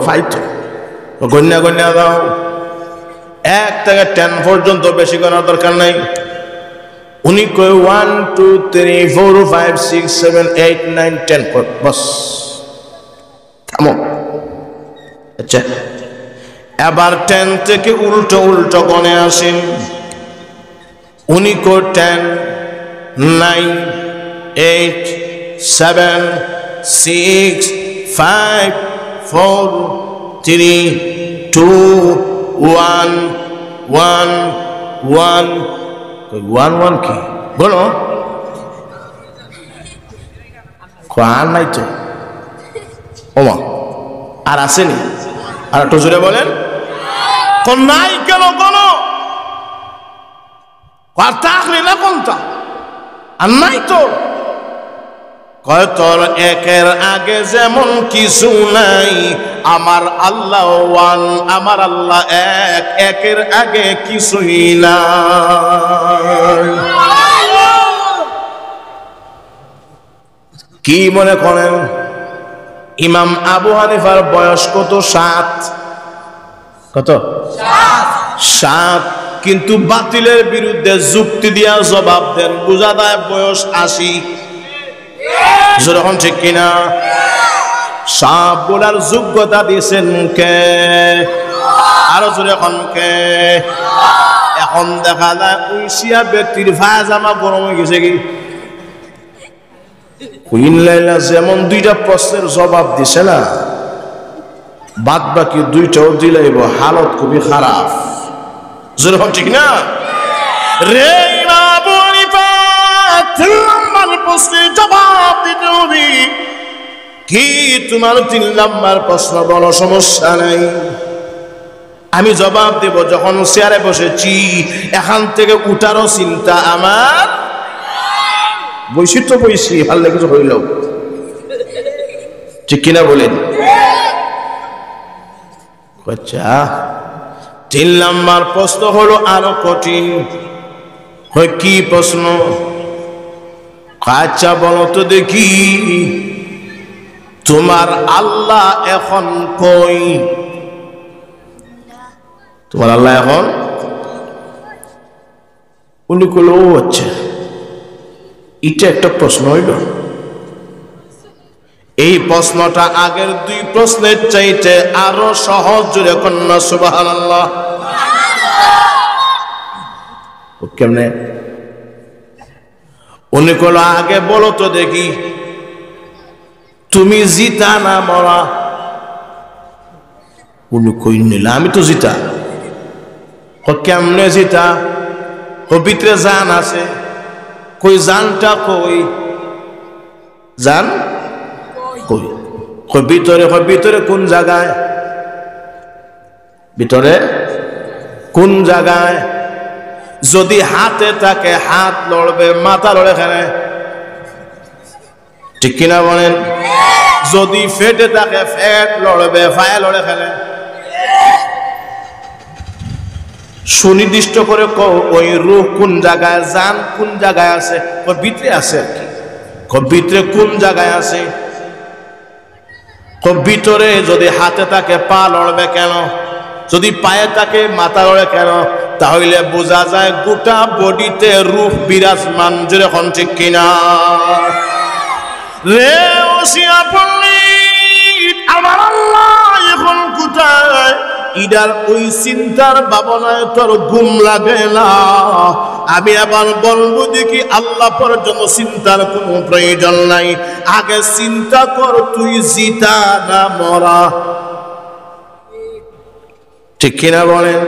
ফাইতো গণ্যা গণ্যা দাও 1 থেকে 10 পর্যন্ত বেশি গণার দরকার নাই উনি কয় 1 2 3 4 5 6 7 8 9 10 বস থামো আচ্ছা এবার 10 থেকে উল্টো উল্টো গণে আসেন উনি কয় 10 9 8 7 6 5 4 3 2 1 1 1 1 1 কি বলো কোন নাই তো ওমা আর আসেনি আর একটু জোরে বলেন কোন নাই কেন কোন কথা আখলি না কোনটা আর নাই তো কয় তোর একের আগে যেমন কিছু নাই আমার আল্লাহ ওয়ান আমার আল্লাহ এক একের আগে কিছুই নাই কি মনে করেন ইমাম আবু হানিফার বয়স কত 7 কত 7 কিন্তু বাতিলের বিরুদ্ধে যুক্তি দিয়া জবাব দেন বুঝা যায় বয়স 80 যখন ঠিক কিনা সাপ বলার যোগ্যতা দিয়েছেন কে আরো জোরে এখন কে এখন দেখা যায় উইসিয়া ব্যক্তির ফায়জামা গরম হয়ে গেছে কি কুইন লাইলা যেমন 2টা প্রশ্নের জবাব দিছে না বাদ বাকি 2টাও দিলাইব হালত খুবই খারাপ জোরে এখন ঠিক না রে আবু হানিফা 3 নম্বর প্রশ্নের জবাব দিতে হবে কি তোমার 3 নম্বর প্রশ্ন বড় সমস্যা নাই আমি জবাব দেব যখন চেয়ারে বসেছি এখান থেকে উঠারও চিন্তা আমার বৈশিষ্ট্য বইছি ভালো কিছু হইল ঠিক কিনা বলেন আচ্ছা 3 নম্বর প্রশ্ন হলো আরো কঠিন হয় কি প্রশ্ন আচ্ছা বলো তো দেখি তোমার আল্লাহ এখন কই তোমার আল্লাহ এখন উনি কইল আচ্ছা এটা একটা প্রশ্ন হইল এই প্রশ্নটা আগের 2 প্রশ্নের চাইতে আরো সহজ জুড়ে কন্যা সুবহানাল্লাহ কেমনে উনি কইল আগে বলো তো দেখি তুমি জিতা না মরা উনি কই নিলা আমি তো জিতা কেমনে জিতা ভিতরে জান আছে কই জানটা কই জান কই ভিতরে কোন জায়গায় ভিতরে কোন জায়গায় যদি হাতে থাকে হাত লড়বে মাথা লড়ে খেলে ঠিক কিনা বলেন যদি ফেটে থাকে ফেট লড়বে ফায়া লড়ে খেলে সুনির্দিষ্ট করে ওই রূহ কোন জায়গায় জান কোন জায়গায় আছে ওর ভিতরে আছে ভিতরে কোন জায়গায় আছে ভিতরে যদি হাতে থাকে পা লড়বে কেন যদি পায়ে থাকে মাথা লড়ে কেন তাহলে বোঝা যায় গোটা বডিতে রূহ বিরাজমান যেরকম ঠিক কিনা রে ওসিয়া পণ্ডিত আমার আল্লাহ এখন কোথায় ইডার ওই চিন্তার ভাবনায় তোর ঘুম লাগে না আমি আবার বলবো দেখি আল্লাহ পর্যন্ত চিন্তার কোনো প্রয়োজন নাই আগে চিন্তা কর তুই জিতা না মরা ঠিক কিনা বলেন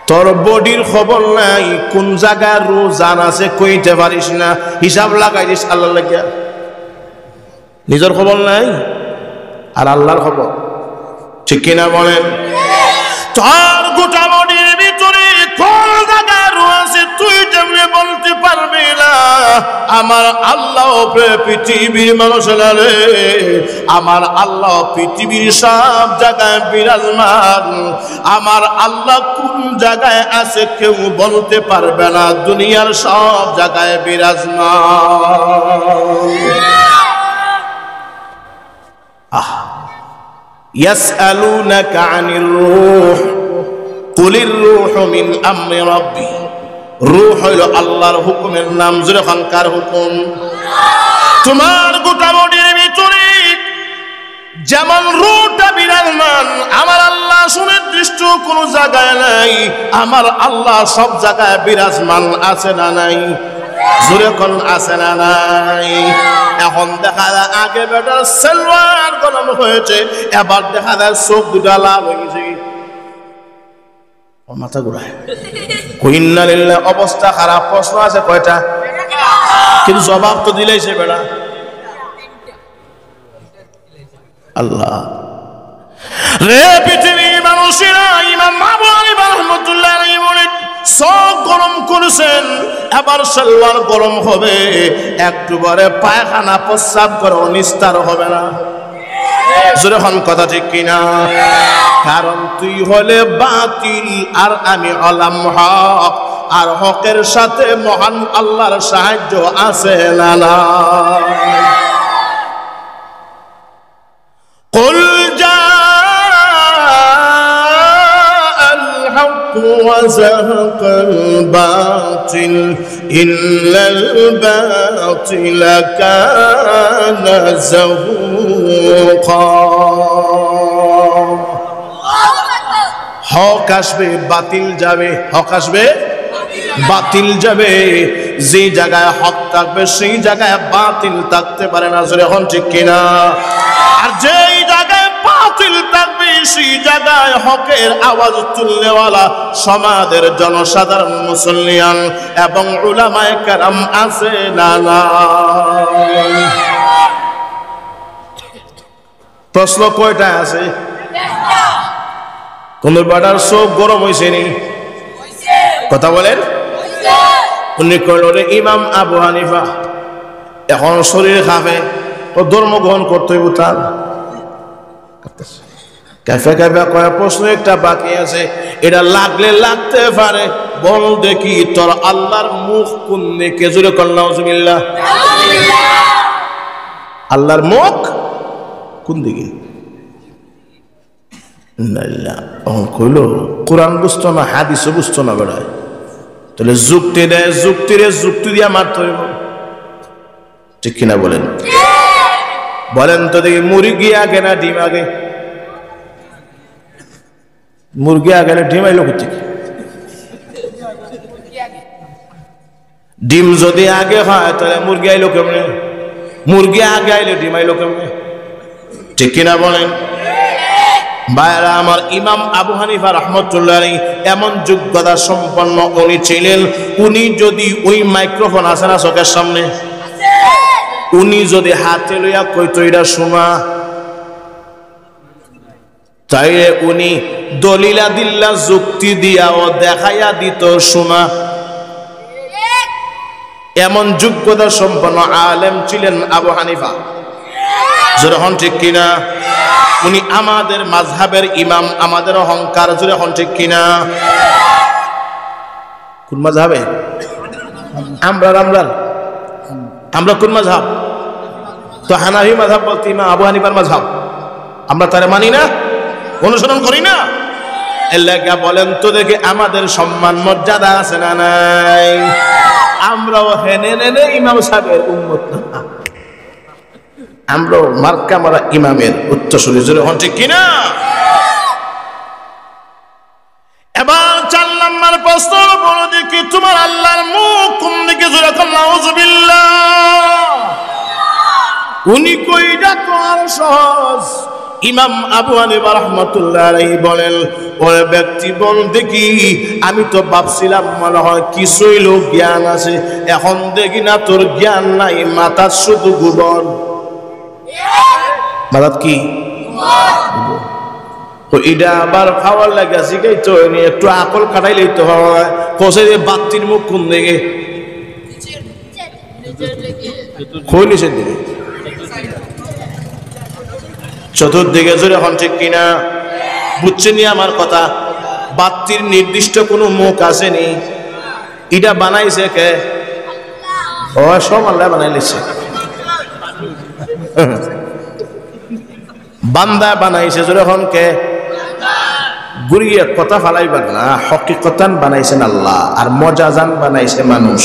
তোর বডির খবর নাই কোন জায়গায় রোজ জান আছে কইতে পারিস না হিসাব লাগাই দিস আল্লাহ লাগিয়া নিজের খবর নাই আর আল্লাহর খবর ঠিক কিনা বলেন তোর গোটা বডির ভিতরে কোন জায়গায় রয়েছে তুই যেমনি বলতে পারবি না আমার আল্লাহ পৃথিবীর মানুষ রে আমার আল্লাহ পৃথিবীর সব জায়গায় বিরাজমান আমার আল্লাহ কোন জায়গায় আছে কেউ বলতে পারবে না দুনিয়ার সব জায়গায় বিরাজমান ইয়াসআলুনাকা আনির রূহ কুলির রূহু মিন আমরি রাব্বি। রূহ হইল আল্লাহর হুকুমের নাম। জোরে কার হুকুম? তোমার গোটা বডির ভিতরে যেমন রূহটা বিরাজমান, আমার আল্লাহ সুনির্দিষ্ট কোন জায়গায় নাই, আমার আল্লাহ সব জায়গায় বিরাজমান আছে না নাই? জোরে কোন আছে না নাই? এখন দেখা যায় আগে বেটার সালোয়ার গরম হয়েছে, এবার দেখা যায় চোখ দুটা লাল হয়ে গেছে, মাথা ঘুরায়। ইন্না লিল্লাহ, অবস্থা খারাপ। প্রশ্ন আছে কয়টা? কিন্তু জবাব তো দিলেই সে বেটা। আল্লাহ রে পৃথিবীর মানুষেরা, ইমাম আবু হানিফা রাহমাতুল্লাহ আলাইহি বলেন চোখ গরম করেছেন, এবার সালোয়ার গরম হবে, একটু পরে পায়খানা প্রস্রাব করে নিস্তার হবে না। যখন কথা ঠিক কিনা? কারণ তুই হলে বাতিল আর আমি হলাম হক, আর হকের সাথে মহান আল্লাহর সাহায্য আছে না না? قل جاء الحق وزهق الباطل إن الباطل كان زهوقا। হক আসবে, বাতিল যাবে। হক আসবে, বাতিল যাবে। যে জায়গায় হক থাকবে সেই জায়গায় বাতিল থাকতে পারে না। যখন ঠিক কিনা? আর যেই জায়গায় বাতিল থাকবে সেই জায়গায় হকের আওয়াজ তুলনেওয়ালা সমাজের জনসাধারণ, মুসলিয়ান এবং উলামায়ে কেরাম আছে না না? প্রশ্ন কয়টা আছে? কোন বাটার চোখ গরম হয়েছে নি? কথা বলেন। উনি কইল ইমাম আবু হানিফা এখন শরীর খাবে, ও ধর্ম গ্রহণ করতে হইব তার। ক্যাফে ক্যাফে কয় প্রশ্ন একটা বাকি আছে, এটা লাগলে লাগতে পারে। বল দেখি তোর আল্লাহর মুখ কোন দিকে? জোরে কর নাউজুবিল্লাহ। আল্লাহর মুখ কোন দিকে? কইল কোরআন বুঝতো না, হাদিসও বুঝতো না বেড়ায়, তাহলে যুক্তি দেয়, যুক্তিরে যুক্তি দিয়া মারতে হইব। ঠিক কিনা বলেন? বলেন তো দেখি, মুরগি আগে না ডিম আগে? মুরগি আগে না ডিম আইলো কোথা থেকে? ডিম যদি আগে হয় তাহলে মুরগি আইলো কেমনে? মুরগি আগে আইলে ডিম আইলো কেমনে? ঠিক কিনা বলেন? ভাইরা আমার, ইমাম আবু হানিফা রাহমাতুল্লাহ আলাইহি এমন যোগ্যতা সম্পন্ন উনি ছিলেন, উনি যদি ওই মাইক্রোফোন আছে না চোখের সামনে, উনি যদি হাতে লইয়া কইতো এটা শোনা, তাইলে উনি দলিলা দিল্লা যুক্তি দিয়া ও দেখাইয়া দিত শোনা। এমন যোগ্যতা সম্পন্ন আলেম ছিলেন আবু হানিফা। যখন ঠিক কিনা? উনি আমাদের মাযহাবের ইমাম, আমাদের অহংকার। জোরে হন ঠিক কিনা? কোন মাযহাবে? আমরা কোন মাযহাব? তো হানাফি মাযহাব বলতে ইমাম আবু হানিফার মাযহাব, আমরা তারে মানি না, অনুসরণ করি না। এর লাগা বলেন তো দেখি আমাদের সম্মান মর্যাদা আছে না নাই? আমরাও হেনে নেনে ইমাম সাহেবের উম্মত না, আমরাও মার্কা মারা ইমামের উত্তরসূরি। জোরে হন ঠিক কিনা? এবার 4 নম্বর প্রশ্ন বড় দেখি, তোমার আল্লাহর মুখ কোন দিকে? জোরে কর নাউজুবিল্লাহ। উনি কইটা তো আরো সহজ। ইমাম আবু হানিফা রাহমাতুল্লাহ আলাইহি বলেন, ওরে ব্যক্তি বল দেখি, আমি তো ভাবছিলাম মনে হয় কিছুই লোক জ্ঞান আছে, এখন দেখি না তোর জ্ঞান নাই, মাথার শুধু গোবর। মাথার কি? এটা আবার খাওয়ার লাগে শিখাই তো, একটু আকল কাটাইলেই তো হয়। কোসে বাত্তির মুখ কোন দিকে? খৈলিসের দিকে, চতুর্দিকে। জোরে হন ঠিক কিনা? বুঝছেন আমার কথা? বাত্তির নির্দিষ্ট কোনো মুখ আসেনি, এটা বানাইছে কে? ও সব আল্লাহ বানাইছে। বান্দা বানাইছে যখন কে গুড়িয়ে কথা ফালাইবার না, হকিকতান বানাইছেন আল্লাহ, আর মজাজান বানাইছে মানুষ।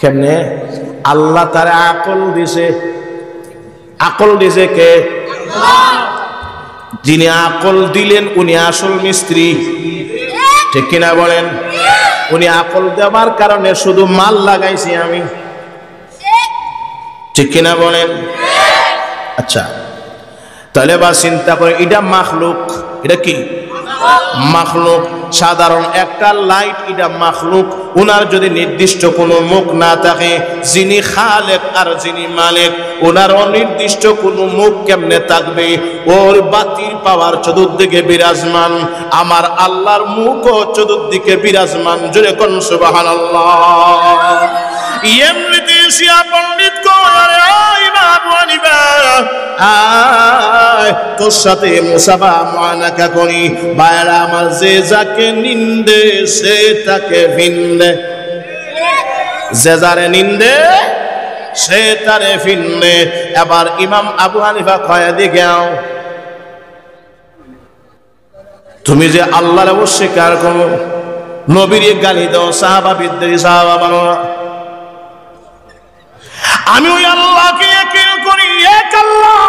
কেমনে? আল্লাহ তারে আকল দিছে। আকল দিছে কে? যিনি আকল দিলেন উনি আসল মিস্ত্রি, ঠিক কিনা বলেন? উনি আকল দেওয়ার কারণে শুধু মাল লাগাইছি আমি, ঠিক কিনা বলেন? আচ্ছা, তাহলে বা চিন্তা করে, এটা মাখলুক, এটা কি মাখলুক? সাধারণ একটা লাইট, এটা মাখলুক। ওনার যদি নির্দিষ্ট কোনো মুখ না থাকে, যিনি খালেক আর যিনি মালিক, ওনার অনির্দিষ্ট কোনো মুখ কেমনে থাকবে? ওর বাতির পাওয়ার চতুর্দিকে বিরাজমান, আমার আল্লাহর মুখও চতুর্দিকে বিরাজমান। জোরে কোন সুবহানাল্লাহ। এমনিতে শিয়া পণ্ডিত কয়, আবু হানিফা আয় তোর সাথে মুসাফা মুআনাকা করি। বাইরা আমার, যে যাকে নিন্দে সে তাকে ভিন্দে, যে যারে নিন্দে সে তারে ভিন্দে। এবার ইমাম আবু হানিফা কয়, দিগাও তুমি যে আল্লাহর অস্বীকার করো, নবীর গালি দাও, সাহাবা বিদ্রোহী সাহাবা বানো, আমি ওই আল্লাহকে ইয়াকিন করি, এক আল্লাহ,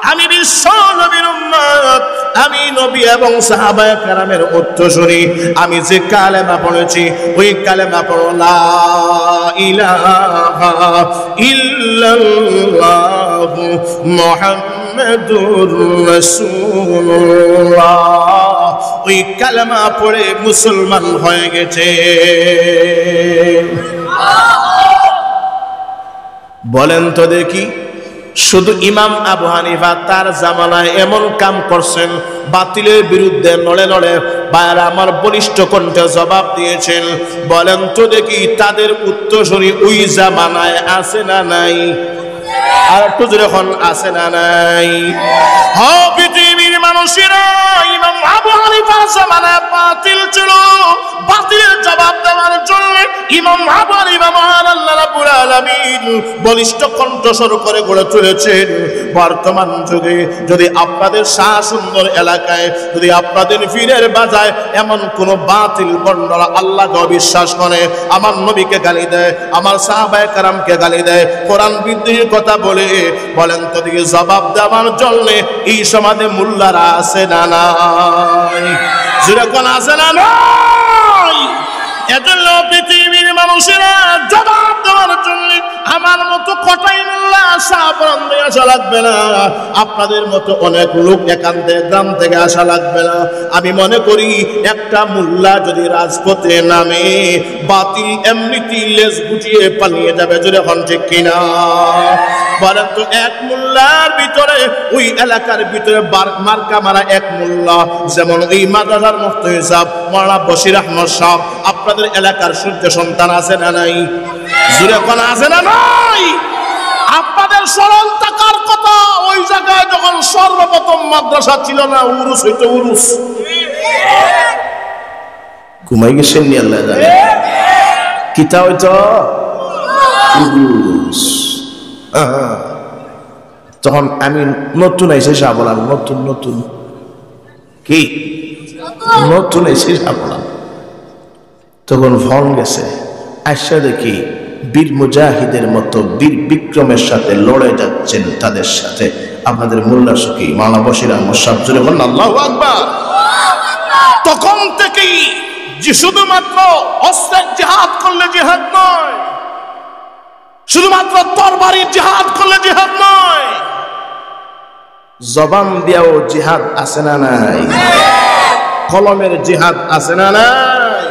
আমি বিশ্ব নবীর উম্মত, আমি নবী এবং সাহাবায়ে কেরামের উত্তরসূরি। আমি যে কালেমা পড়েছি ওই কালেমা পড়ো, লা ইলাহা ইল্লাল্লাহু মুহাম্মাদুর রাসূলুল্লাহ। ওই কালেমা পড়ে মুসলমান হয়ে গেছে। বলেন তো দেখি, শুধু ইমাম আবু হানিফা তার জামানায় এমন কাম করছেন, বাতিলের বিরুদ্ধে নড়ে নড়ে বাইরে আমার বলিষ্ঠ কণ্ঠে জবাব দিয়েছেন। বলেন তো দেখি, তাদের উত্তরসূরি ওই জামানায় আছে না নাই? আর একটু যখন আছে না নাই? পৃথিবীর মানুষেরা, ইমাম আবু হানিফার জামানায় বাতিল ছিল, বাতিলের জবাব দেওয়ার জন্য ইমাম আবু হানিফা মহান আল্লাহ রাব্বুল আলামিন বলিষ্ঠ কণ্ঠস্বর করে গড়ে তুলেছেন। বর্তমান যুগে যদি আপনাদের শাহ সুন্দর এলাকায়, যদি আপনাদের পীরের বাজায় এমন কোন বাতিল গন্ডরা আল্লাহকে অবিশ্বাস করে, আমার নবীকে গালি দেয়, আমার সাহাবায়ে কেরামকে গালি দেয়, কোরআন বিদ্রোহীর কথা বলে, বলেন তো দিকে জবাব দেওয়ার জন্য এই সমাজে মোল্লারা আছে না নাই? যেরকম আছে না নাই? এজন্য পৃথিবীর মানুষেরা জবাব দেওয়ার জন্য আমার মতো কটাই মোল্লা আসা লাগবে না, আপনাদের মতো অনেক লোক একান্তে গ্রাম থেকে আসা লাগবে না। আমি মনে করি একটা মোল্লা যদি রাজপথে নামে, বাতিল এমনিতেই লেজ গুটিয়ে পালিয়ে যাবে। জোরে হন ঠিক কিনা বলেন তো? এক মোল্লার ভিতরে, ওই এলাকার ভিতরে মার্কা মারা এক মোল্লা, যেমন ওই মাদ্রাসার মুফতি সাহেব মাওলানা বশির আহমদ সাহেব, আপনাদের এলাকার সূর্য সন্তান আছে না নাই? জোরে কোন আছে না নাই? আপনাদের স্মরণ থাকার কথা, ওই জায়গায় যখন সর্বপ্রথম মাদ্রাসা ছিল না, উরুস হইতো, উরুস। ঘুমাই গেছেন নি আল্লাহ জানে, কিতা হইতো উরুস। তখন আমি নতুন আইসে সাবলাম, নতুন নতুন কি নতুন আইসে সাবলাম, তখন ফোন গেছে, আইসা দেখি বীর মুজাহিদের মতো বীর বিক্রমের সাথে লড়ে যাচ্ছেন, তাদের সাথে আপনাদের মোল্লা সখী মাওলানা বশির আহমদ সাহেব। জোরে বলেন আল্লাহু আকবার। তখন থেকেই যে শুধুমাত্র অস্ত্রের জিহাদ করলে জিহাদ নয়, শুধুমাত্র তরবারির জিহাদ করলে জিহাদ নয়, জবান দিয়াও জিহাদ আছে না নাই? কলমের জিহাদ আছে না নাই?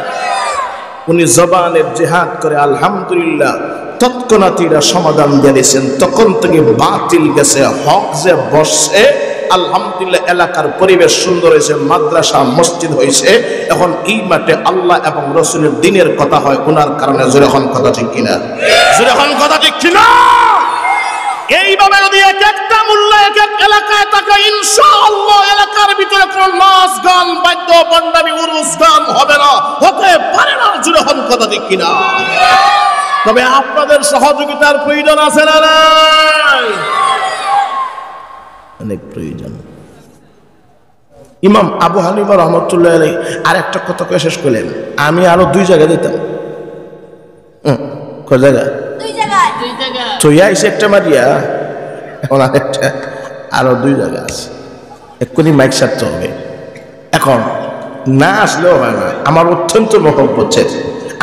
উনি জবানের জিহাদ করে আলহামদুলিল্লাহ তৎক্ষণাৎ সমাধান দিয়ে দিয়েছেন। তখন থেকে বাতিল গেছে, হক যে বসছে, আলহামদুলিল্লাহ এলাকার পরিবেশ সুন্দর হয়েছে, মাদ্রাসা মসজিদ হয়েছে। এখন এই মাঠে আল্লাহ এবং রসুলের দিনের কথা হয়, ওনার কারণে। জোরে হন কথা ঠিক কিনা? জোরে হন কথা ঠিক কিনা? এইভাবে যদি এক একটা মোল্লা এক এক এলাকায় থাকে, ইনশাআল্লাহ এলাকার ভিতরে কোন নাচ গান বাদ্য বন্ডামি উরুস গান হবে না, হতে পারে না। জোরে হন কথা ঠিক কিনা? তবে আপনাদের সহযোগিতার প্রয়োজন আছে না নাই? অনেক প্রয়োজন। ইমাম আবু হানিফা রহমতুল্লাহ আলাইহি আর একটা কথা কয়ে শেষ করলেন, আমি আরো 2 জায়গায় দিতাম। কয় জায়গা? 2 জায়গায়। তো ইয়াইছে একটা মারিয়া, এখন আরেকটা, আরো 2 জায়গা আছে। এক্ষুনি মাইক সারতে হবে। এখন না আসলেও হয় না, আমার অত্যন্ত মহব্বত,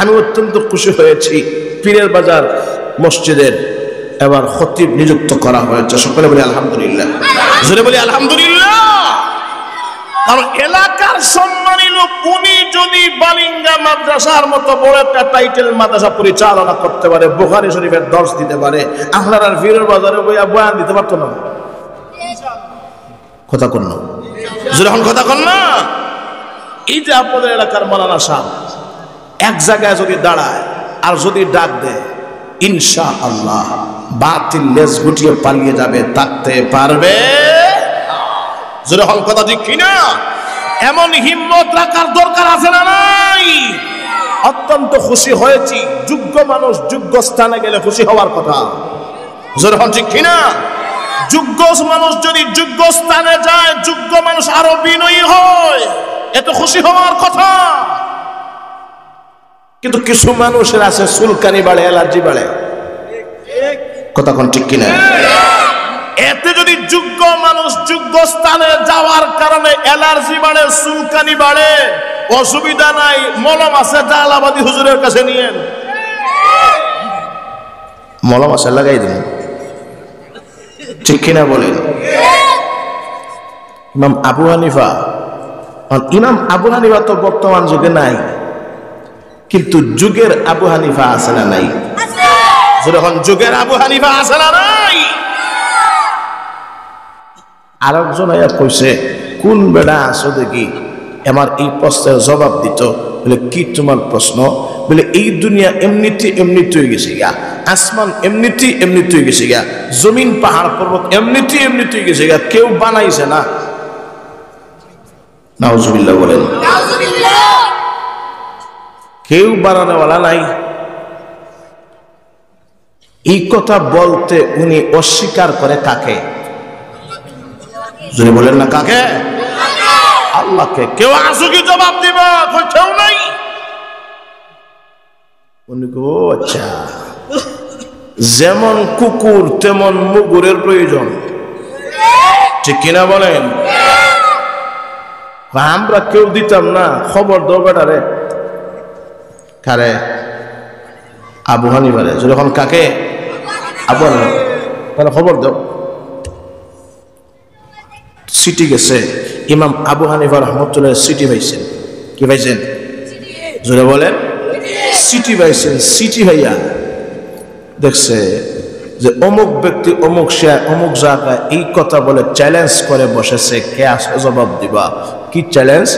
আমি অত্যন্ত খুশি হয়েছি। পীরের বাজার মসজিদের এবার খতিব নিযুক্ত করা হয়েছে। সকলে বলি আলহামদুলিল্লাহ, জোরে বলি আলহামদুলিল্লাহ। কারণ এলাকার সম্মানী লোক, উনি যদি বালিঙ্গা মাদ্রাসার মতো বড় একটা টাইটেল মাদ্রাসা পরিচালনা করতে পারে, বুখারী শরীফের দর্শ দিতে পারে, আপনারা পীরের বাজারে বইয়া বয়ান দিতে পারতো না? কথা কন না, যখন কথা কন না। এই যে আপনাদের এলাকার মাওলানা সাহেব এক জায়গায় যদি দাঁড়ায় আর যদি ডাক দেয়, ইনশাআল্লাহ বাতিল লেজ গুটিয়ে পালিয়ে যাবে, থাকতে পারবে। যখন কথা ঠিক কিনা? এমন হিম্মত রাখার দরকার আছে না নাই? অত্যন্ত খুশি হয়েছি। যোগ্য মানুষ যোগ্য স্থানে গেলে খুশি হওয়ার কথা। যখন ঠিক কিনা? যোগ্য মানুষ যদি যোগ্য স্থানে যায়, যোগ্য মানুষ আরো বিনয়ী হয়, এত খুশি হওয়ার কথা। কিন্তু কিছু মানুষের আছে চুলকানি বাড়ে, অ্যালার্জি বাড়ে। কথা কোন ঠিক কিনা? এতে যদি যোগ্য মানুষ যোগ্য স্থানে যাওয়ার কারণে অ্যালার্জি বাড়ে, চুলকানি বাড়ে, অসুবিধা নাই, মলম আছে, জালাবাদী হুজুরের কাছে নিয়েন, মলম আছে, লাগাই দিন। ঠিক কিনা বলেন? ইমাম আবু হানিফা, ইমাম আবু হানিফা তো বর্তমান যুগে নাই, কিন্তু যুগের আবু হানিফা আছে না নাই? যখন যুগের আবু হানিফা আছে না নাই? আরেকজন আয়া কইছে, কোন বেড়া আছো দেখি আমার এই প্রশ্নের জবাব দিত। বলে কি তোমার প্রশ্ন? বলে এই দুনিয়া এমনিতে এমনিতে হয়ে গেছে গা, আসমান এমনিতে এমনিতে হয়ে গেছে গা, জমিন পাহাড় পর্বত এমনিতে এমনিতে হয়ে গেছে গা, কেউ বানাইছে না। নাউজুবিল্লাহ বলেন। কেউ বানানোওয়ালা নাই। এই কথা বলতে উনি অস্বীকার করে কাকে? যদি বলেন না কাকে? আল্লাহকে। কেউ আসো কি জবাব দিবা? কেউ নাই। উনি কো আচ্ছা, যেমন কুকুর তেমন মুগুরের প্রয়োজন, ঠিক কিনা বলেন? আমরা কেউ দিতাম না, খবর দাও বেটারে। কারে? আবু হানিফারে। যখন কাকে? আবু হানিফা। তাহলে খবর দাও। সিটি গেছে, ইমাম আবু হানিফা রহমতুল্লাহ সিটি পাইছেন। কি পাইছেন? জোরে বলেন। সিটি পাইছেন। সিটি ভাইয়া দেখছে যে অমুক ব্যক্তি অমুক শেয়ার অমুক জায়গায় এই কথা বলে চ্যালেঞ্জ করে বসেছে, কে আসলে জবাব দিবা? কি চ্যালেঞ্জ?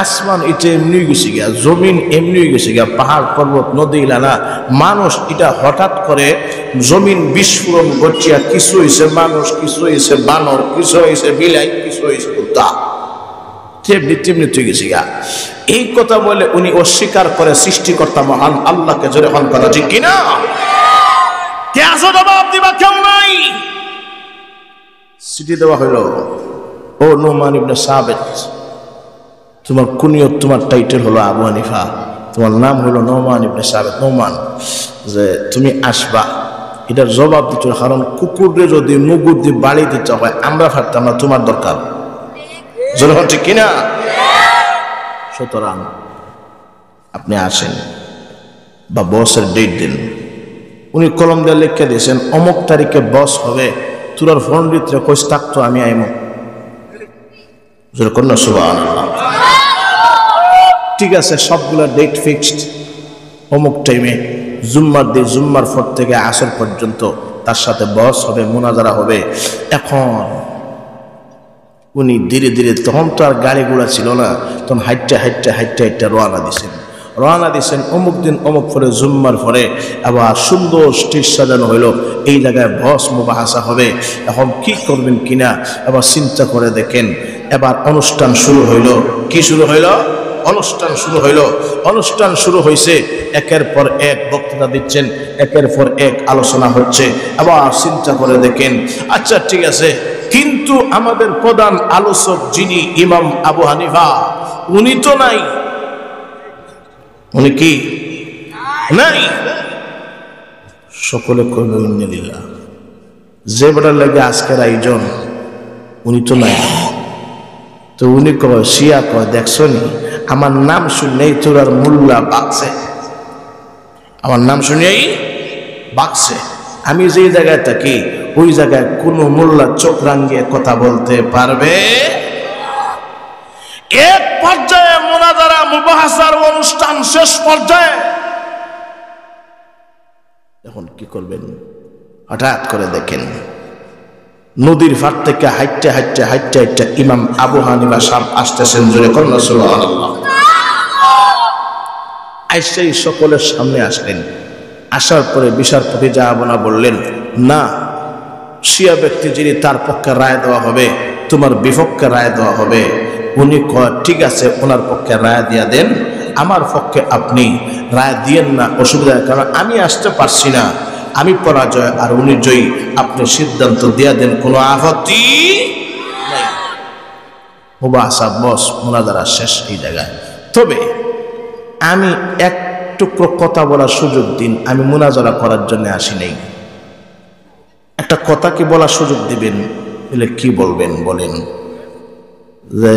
আসমান এটা এমনি গেছে গিয়া, জমিন এমনি গেছে গিয়া, পাহাড় পর্বত নদী লানা মানুষ, এটা হঠাৎ করে জমিন বিস্ফোরণ ঘটিয়া কিছু হয়েছে মানুষ, কিছু হয়েছে বানর, কিছু হয়েছে বিলাই, কিছু হয়েছে কুত্তা, তেমনি তেমনি তুই গেছে গিয়া। এই কথা বলে উনি অস্বীকার করে সৃষ্টিকর্তা মহান আল্লাহকে। জোরে হন কথা ঠিক কিনা? কে আসো জবাব দিবা? কেউ নাই। সিটি দেওয়া হইল, ও নোমান ইবনে সাবিত, তোমার কুনিয়ত, তোমার টাইটেল হলো আবু হানিফা, তোমার নাম হলো নোমান ইবনে সাবিত। নোমান, যে তুমি আসবা, এটার জবাব দিচ্ছ। কারণ কুকুরে যদি মুগুর দিয়ে বাড়ি দিতে হয়, আমরা পারতাম না, তোমার দরকার। জোরে হন ঠিক কিনা? সুতরাং আপনি আসেন বা বসের ডেট দিন। উনি কলম দিয়ে লিখে দিয়েছেন, অমুক তারিখে বস হবে, তোর ফোন ভিতরে কইস থাকতো, আমি আইমো। সুবহানাল্লাহ। ঠিক আছে, সবগুলো ডেট ফিক্সড, অমুক টাইমে জুম্মার দিন, জুম্মার পর থেকে আসর পর্যন্ত তার সাথে বস হবে, মুনাজারা হবে। এখন উনি ধীরে ধীরে, তখন তো আর গাড়ি ঘোড়া ছিল না, তখন হাইটটা হাইটটা হাইটটা হাইটটা রওনা দিয়েছেন। অমুক দিন অমুক পরে জুম্মার পরে আবার সুন্দর স্টেজ সাজানো হইল, এই জায়গায় বস মুবাহাসা হবে। এখন কি করবেন কিনা আবার চিন্তা করে দেখেন। এবার অনুষ্ঠান শুরু হইল। কি শুরু হইল? অনুষ্ঠান শুরু হইল। অনুষ্ঠান শুরু হয়েছে, একের পর এক বক্তৃতা দিচ্ছেন, একের পর এক আলোচনা হচ্ছে। আবার চিন্তা করে দেখেন, আচ্ছা ঠিক আছে, কিন্তু আমাদের প্রধান আলোচক যিনি ইমাম আবু হানিফা, উনি তো নাই। উনি কি নাই? সকলে কইল ইন্নালিল্লাহ। যে বেটার লাগে আজকের আয়োজন, উনি তো নাই। তো উনি কয়, শিয়া কয়, দেখছো নি আমার নাম শুনেই তোরার মোল্লা বাকছে, আমার নাম শুনেই বাকছে। আমি যে জায়গায় থাকি ওই জায়গায় কোন মোল্লা চোখ রাঙিয়ে কথা বলতে পারবে? এক পর্যায়ে মুনাজারা মুবাহাসার অনুষ্ঠান শেষ পর্যায়ে এখন কি করবেন? হঠাৎ করে দেখেন নদীর ফাট থেকে হাইটে হাইটে হাইটে হাইটে ইমাম আবু হানিফা সাহেব আসতেছেন। জোরে কোন সুবহানাল্লাহ। আইসাই সকলের সামনে আসলেন। আসার পরে বিচারপতি জাহাবনা বললেন, না, শিয়া ব্যক্তি যিনি তার পক্ষে রায় দেওয়া হবে, তোমার বিপক্ষে রায় দেওয়া হবে। উনি কয়, ঠিক আছে, ওনার পক্ষে রায় দিয়া দেন, আমার পক্ষে আপনি রায় দিয়েন না, অসুবিধা, কারণ আমি আসতে পারছি না, আমি পরাজয় আর উনি জয়ী, আপনি সিদ্ধান্ত দিয়া দেন, কোনো আপত্তি নাই। মুবাহাসা বস, মুনাজারা শেষ এই জায়গায়। তবে আমি এক টুকরো কথা বলার সুযোগ দিন, আমি মুনাজারা করার জন্য আসি নাই। একটা কথা কি বলার সুযোগ দিবেন? বলে কি বলবেন বলেন? যে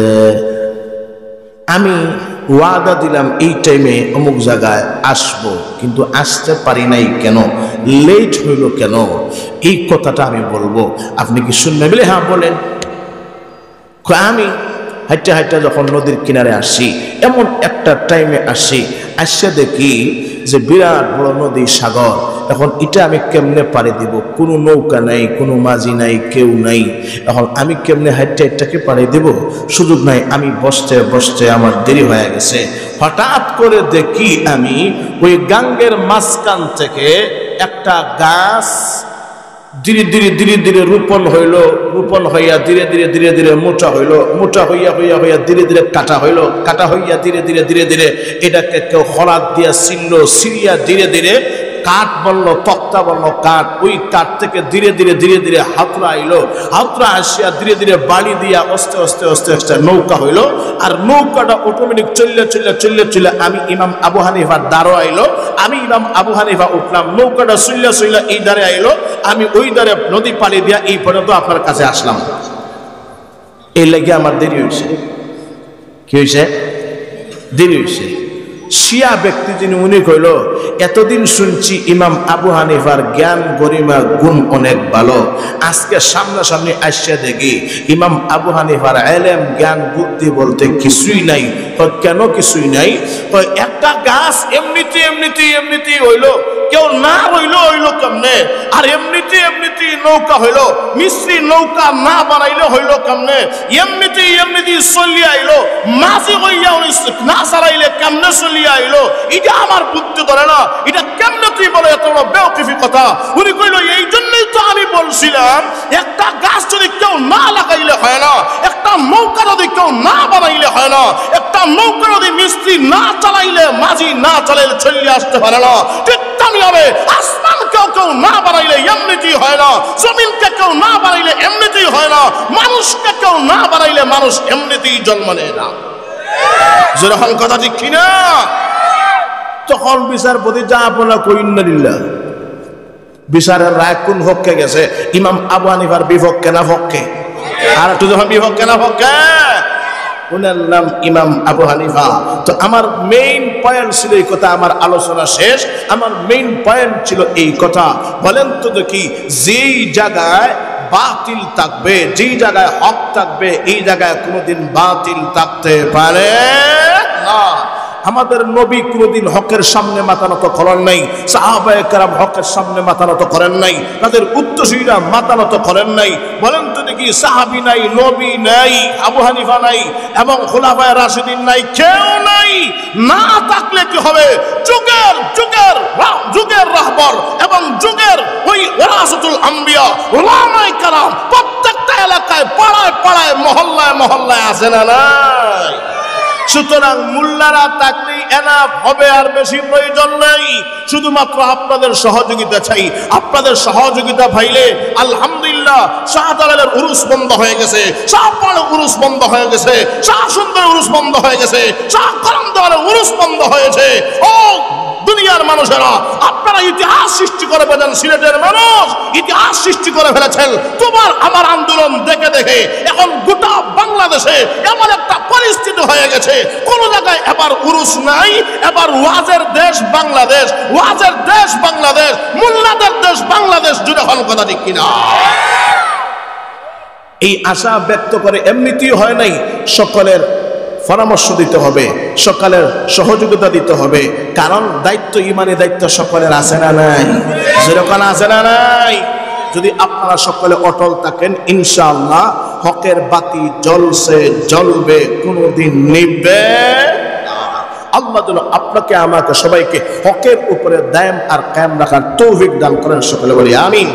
আমি ওয়াদা দিলাম এই টাইমে অমুক জায়গায় আসব, কিন্তু আসতে পারি নাই কেন, লেট হইল কেন, এই কথাটা আমি বলবো, আপনি কি শুনবেন? বলে হ্যাঁ বলেন। আমি হাইটা হাইটা যখন নদীর কিনারে আসি, এমন একটা টাইমে আসি, আসে দেখি যে বিরাট বড় নদী, সাগর। এখন এটা আমি কেমনে পাড়ি দিব? কোনো নৌকা নাই, কোনো মাঝি নাই, কেউ নাই। এখন আমি কেমনে হাইটে হাইটাকে পাড়ি দিব? সুযোগ নাই। আমি বসতে বসতে আমার দেরি হয়ে গেছে। হঠাৎ করে দেখি আমি ওই গাঙ্গের মাঝখান থেকে একটা গাছ ধীরে ধীরে ধীরে ধীরে রোপণ হইল, রোপণ হইয়া ধীরে ধীরে ধীরে ধীরে মোটা হইল, মোটা হইয়া হইয়া হইয়া ধীরে ধীরে কাটা হইল, কাটা হইয়া ধীরে ধীরে ধীরে ধীরে এটাকে কেউ হলাদ দিয়া ছিলল, সিরিয়া ধীরে ধীরে কাঠ বললো, তক্তা বললো কাঠ, ওই কাঠ থেকে ধীরে ধীরে ধীরে ধীরে হাতরা আইলো, হাতরা আসিয়া ধীরে ধীরে বাড়ি দিয়া আস্তে আস্তে আস্তে আস্তে নৌকা হইলো। আর নৌকাটা অটোমেটিক চললে চললে চললে চললে আমি ইমাম আবু হানিফার দ্বারও আইলো, আমি ইমাম আবু হানিফা উঠলাম, নৌকাটা চললে চললে এই দ্বারে আইলো, আমি ওই দ্বারে নদী পাড়ি দিয়া এই পর্যন্ত আপনার কাছে আসলাম। এই লেগে আমার দেরি হয়েছে। কি হয়েছে? দেরি হয়েছে। শিয়া ব্যক্তি যিনি, উনি কইল, এতদিন শুনছি ইমাম আবু হানিফার জ্ঞান গরিমা গুণ অনেক ভালো, আজকে সামনাসামনি আসছে দেখি ইমাম আবু হানিফার ইলম জ্ঞান বুদ্ধি বলতে কিছুই নাই। কেন কিছুই নাই? একটা গাছ এমনিতে এমনিতে এমনিতে হইলো, কেউ না হইলো হইলো কেমনে? আর এমনিতে এমনিতে নৌকা হইলো, মিস্ত্রি নৌকা না বানাইলে হইলো কেমনে? এমনিতে এমনিতে চলিয়ে আইলো, মাঝি হইয়া উনি না চালাইলে কেমনে চলিয়ে আইলো? এটা আমার বুদ্ধি ধরে না, এটা কেমনে তুই বলে এত বড় বেওকিফি কথা? উনি কইল, এই জন্যই তো আমি বলছিলাম, একটা গাছ যদি কেউ না লাগাইলে হয় না, একটা নৌকা যদি কেউ না বানাইলে হয় না, একটা নৌকা যদি মিস্ত্রি না চালাইলে, মাঝি না চালাইলে চলিয়ে আসতে পারে না, ঠিক তেমনি হবে আসমান কেউ কেউ না বানাইলে এমনিতেই হয় না, জমিনকে কেউ না বানাইলে এমনিতেই হয় না, মানুষকে কেউ না বানাইলে মানুষ এমনিতেই জন্ম নেয় না। যখন কথা ঠিক কিনা? তখন বিচারপতি যা আপনার কইন্নালিল্লাহ, বিচারের রায় কোন পক্ষে গেছে? ইমাম আবু হানিফার বিপক্ষে না পক্ষে? আর একটু যখন বিপক্ষে না পক্ষে, ওনার নাম ইমাম আবু হানিফা। তো আমার মেইন পয়েন্ট ছিল এই কথা, আমার আলোচনা শেষ। আমার মেইন পয়েন্ট ছিল এই কথা। বলেন তো দেখি, যেই জায়গায় বাতিল থাকবে, যেই জায়গায় হক থাকবে, এই জায়গায় কোনোদিন বাতিল থাকতে পারে না। আমাদের নবী কোনদিন হকের সামনে মাথা নত করেন নাই, সাহাবায়ে কেরাম হকের সামনে মাথা নত করেন নাই, তাদের উত্তরসূরিরা মাথা নত করেন নাই। বলেন তো দেখি, সাহাবী নাই, নবী নাই, আবু হানিফা নাই, এবং খুলাফায়ে রাশিদিন নাই, কেউ নাই। না থাকলে কি হবে? যুগের যুগের যুগের রাহবার এবং যুগের ওই ওয়ারাসাতুল আম্বিয়া উলামায়ে কেরাম প্রত্যেকটা এলাকায়, পাড়ায় পাড়ায়, মহল্লায় মহল্লায় আছে না নাই? সুতরাং মোল্লারা থাকলেই এনাফ হবে, আর বেশি প্রয়োজন নাই। শুধুমাত্র আপনাদের সহযোগিতা চাই। আপনাদের সহযোগিতা পাইলে আলহামদুলিল্লাহ শাহজালালের উরুস বন্ধ হয়ে গেছে, শাহপাড়ের উরুস বন্ধ হয়ে গেছে, শাহ সুন্দরের উরুস বন্ধ হয়ে গেছে, শাহ কলমদারের উরুস বন্ধ হয়েছে। ও দুনিয়ার মানুষেরা, আপনারা ইতিহাস সৃষ্টি করে ফেলেন। সিলেটের মানুষ ইতিহাস সৃষ্টি করে ফেলেছেন তোমার আমার আন্দোলন দেখে দেখে। এখন গোটা বাংলাদেশে এমন একটা পরিস্থিতি হয়ে গেছে, কোন জায়গায় এবার উরুস নাই, এবার ওয়াজের দেশ বাংলাদেশ, ওয়াজের দেশ বাংলাদেশ, মোল্লাদের দেশ বাংলাদেশ। জুড়ে হল কথা ঠিক কিনা? এই আশা ব্যক্ত করে এমনিতেই হয় নাই, সকলের পরামর্শ দিতে হবে, সকলের সহযোগিতা দিতে হবে। কারণ দায়িত্ব, ইমানি দায়িত্ব সকলের আছে না নাই? যেরকম আছে না নাই? যদি আপনারা সকলে অটল থাকেন, ইনশাআল্লাহ হকের বাতি জ্বলছে, জ্বলবে, কোনদিন নিভবে। আল্লাহ যেন আপনাকে আমাকে সবাইকে হকের উপরে দায়েম আর কায়েম রাখার তৌফিক দান করেন। সকলে বলি আমিন।